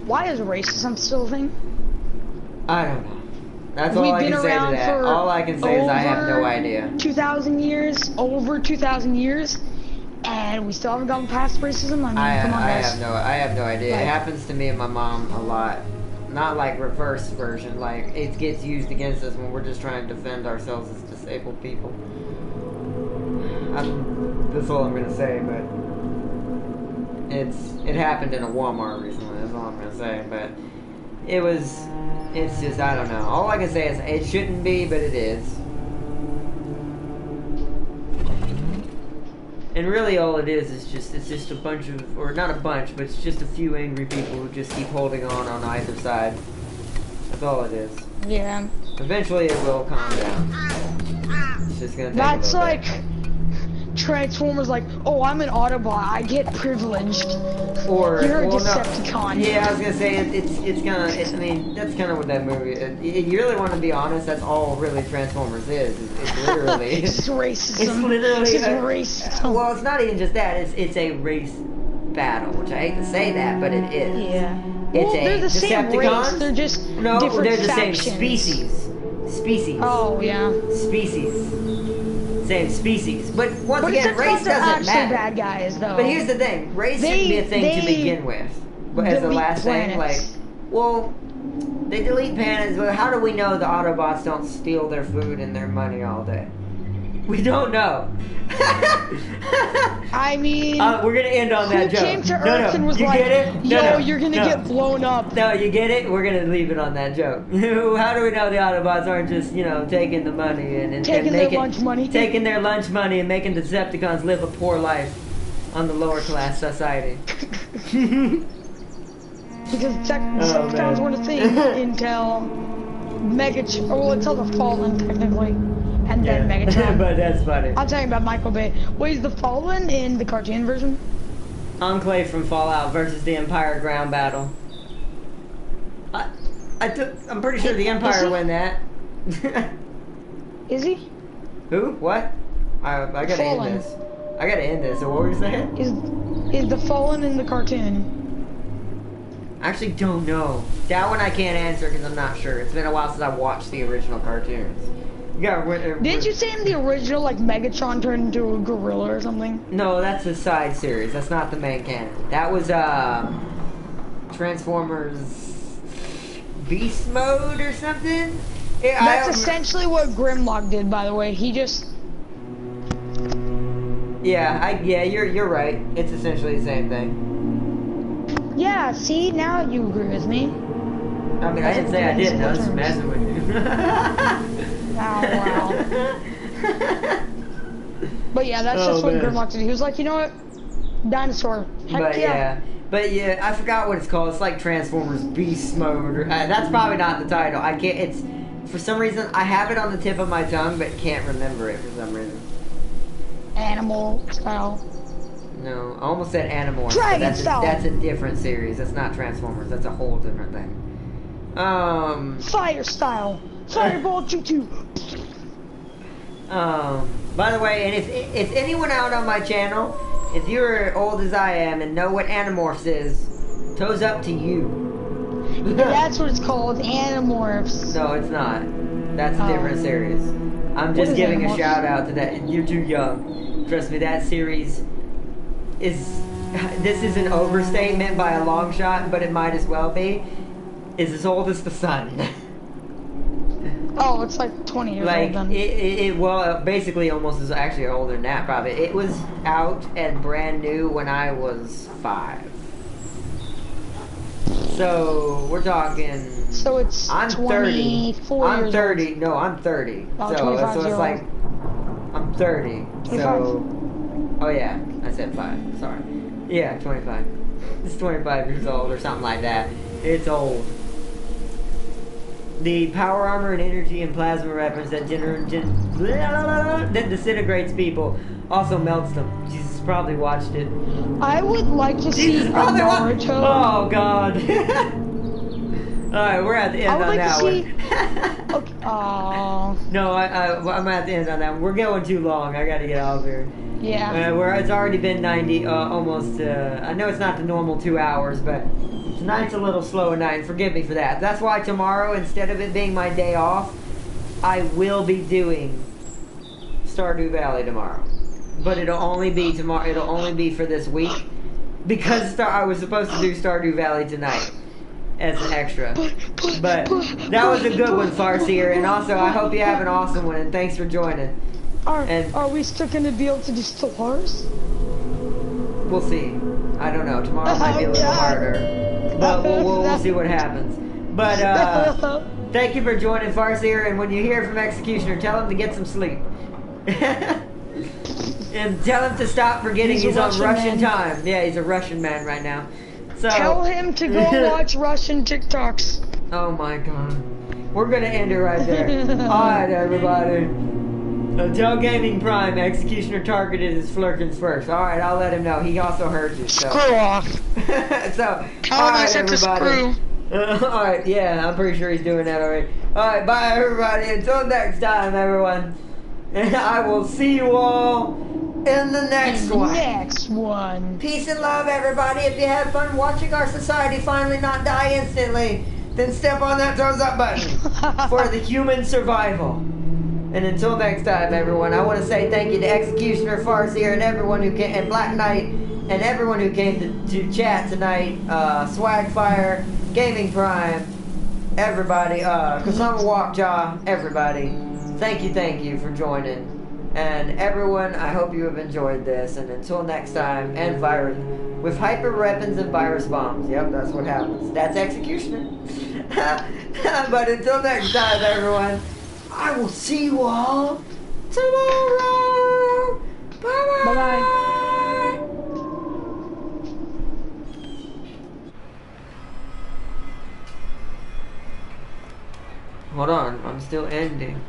Why is racism still a thing? I don't know. That's all I can say to that. All I can say is I have no idea. 2,000 years, over 2,000 years, and we still haven't gotten past racism. I mean, come on, guys. I have no idea. It happens to me and my mom a lot. Not like reverse version, like it gets used against us when we're just trying to defend ourselves as disabled people. That's all I'm gonna say, but it happened in a Walmart recently. That's all I'm gonna say, but it's just, I don't know. All I can say is it shouldn't be, but it is. And really all it is it's just a bunch of, or not a bunch, but it's just a few angry people who just keep holding on either side. That's all it is. Yeah. Eventually it will calm down. It's just gonna take That's a little like bit. Transformers like, oh, I'm an Autobot, I get privileged. Or, you're a well, Decepticon. No. Yeah, I was gonna say it's kind of. I mean, that's kind of what that movie. You really want to be honest. That's all really Transformers is. It's literally. It's racism. It's literally it's just racism. Well, it's not even just that. It's a race battle, which I hate to say that, but it is. Yeah. It's well, they're the same race. They're just different they're the factions. same species. Species. Oh yeah. Species. Same species, but once again, race doesn't actually matter. Bad guys, though. But here's the thing: race shouldn't be a thing to begin with. But as the last thing, like, well, they delete planets. But how do we know the Autobots don't steal their food and their money all day? We don't know. I mean, we're gonna end on that joke. Who came to Earth and was you like, get it? "Yo, you're gonna get blown up." No, you get it? We're gonna leave it on that joke. How do we know the Autobots aren't just, taking the money and taking their lunch money, taking their lunch money and making the Decepticons live a poor life on the lower class society? Because Decepticons weren't a thing until until the Fallen, technically. And then Megatron. But that's funny. I'm talking about Michael Bay. Wait, is the Fallen in the cartoon version? Enclave from Fallout versus the Empire ground battle. I'm pretty sure the Empire win that. Is he? Who? What? I gotta end this. I gotta end this. So what were you saying? Is the Fallen in the cartoon? I actually don't know. That one I can't answer because I'm not sure. It's been a while since I watched the original cartoons. Didn't you say in the original, like, Megatron turned into a gorilla or something? No, that's a side series. That's not the main canon. That was, Transformers Beast Mode or something? That's essentially what Grimlock did, by the way. He just... Yeah, you're right. It's essentially the same thing. Yeah, see? Now you agree with me. I mean, I didn't say I didn't. I was just messing with you. Oh, wow. But yeah, that's just what Grimlock did. He was like, you know what? Dinosaur. Heck yeah. But yeah, I forgot what it's called. It's like Transformers Beast Mode. Or, that's probably not the title. I can't, it's, for some reason, I have it on the tip of my tongue, but can't remember it for some reason. Animal style. No, I almost said Animorphs. Dragon style. That's a different series. That's not Transformers. That's a whole different thing. Fire style. Fireball choo-choo. By the way, and if anyone out on my channel, if you're old as I am and know what Animorphs is, toes up to you. That's what it's called, Animorphs. No, it's not. That's a different series. I'm just giving a shout out to that. You're too young. Trust me, that series is... This is an overstatement by a long shot, but it might as well be. Is as old as the sun. Oh, it's like 20 years old then. Well, basically almost is actually older than that, probably. It was out and brand new when I was 5. So we're talking. So it's I'm 30. 24 I'm years 30. old. No, I'm 30. Oh, so 25 it's year like I'm 30. 25. So oh yeah, I said 5. Sorry. Yeah, 25. It's 25 years old or something like that. It's old. The power armor and energy and plasma weapons that that disintegrates people also melts them. Jesus probably watched it. I would like to see Jesus a probably Naruto. Oh God. Alright, we're at the end I would on like that to see. one. Okay. Aww. No, I'm at the end on that one. We're going too long. I gotta get out of here. Yeah. It's already been 90, almost, I know it's not the normal 2 hours, but tonight's a little slow at night, and forgive me for that. That's why tomorrow, instead of it being my day off, I will be doing Stardew Valley tomorrow. But it'll only be tomorrow, it'll only be for this week, because I was supposed to do Stardew Valley tonight as an extra. But that was a good one, Farseer, and also I hope you have an awesome one, and thanks for joining. Are we still gonna be able to do stars? We'll see. I don't know. Tomorrow might be a little harder. But we'll see what happens. But, thank you for joining Farseer, and when you hear from Executioner, tell him to get some sleep. And tell him to stop forgetting he's on Russian time. Yeah, he's a Russian man right now. So Tell him to go watch Russian TikToks. Oh my God. We're gonna end it right there. Alright, everybody. Until Gaming Prime, Executioner targeted his Flurkins first. Alright, I'll let him know. He also heard you. So. Screw off. So, Tell him I said to everybody. screw. Alright, yeah, I'm pretty sure he's doing that already. Alright, bye everybody. Until next time, everyone. And I will see you all in the next one. Next one. Peace and love, everybody. If you had fun watching our society finally not die instantly, then step on that thumbs up button for the human survival. And until next time, everyone, I want to say thank you to Executioner, Farseer, and everyone who came, and Black Knight, and everyone who came to chat tonight. Swagfire, Gaming Prime, everybody, Kasama Walkjaw, everybody. Thank you for joining. And everyone, I hope you have enjoyed this. And until next time, and fire with hyper weapons and virus bombs. Yep, that's what happens. That's Executioner. But until next time, everyone, I will see you all tomorrow. Bye-bye. Bye-bye. Hold on, I'm still ending.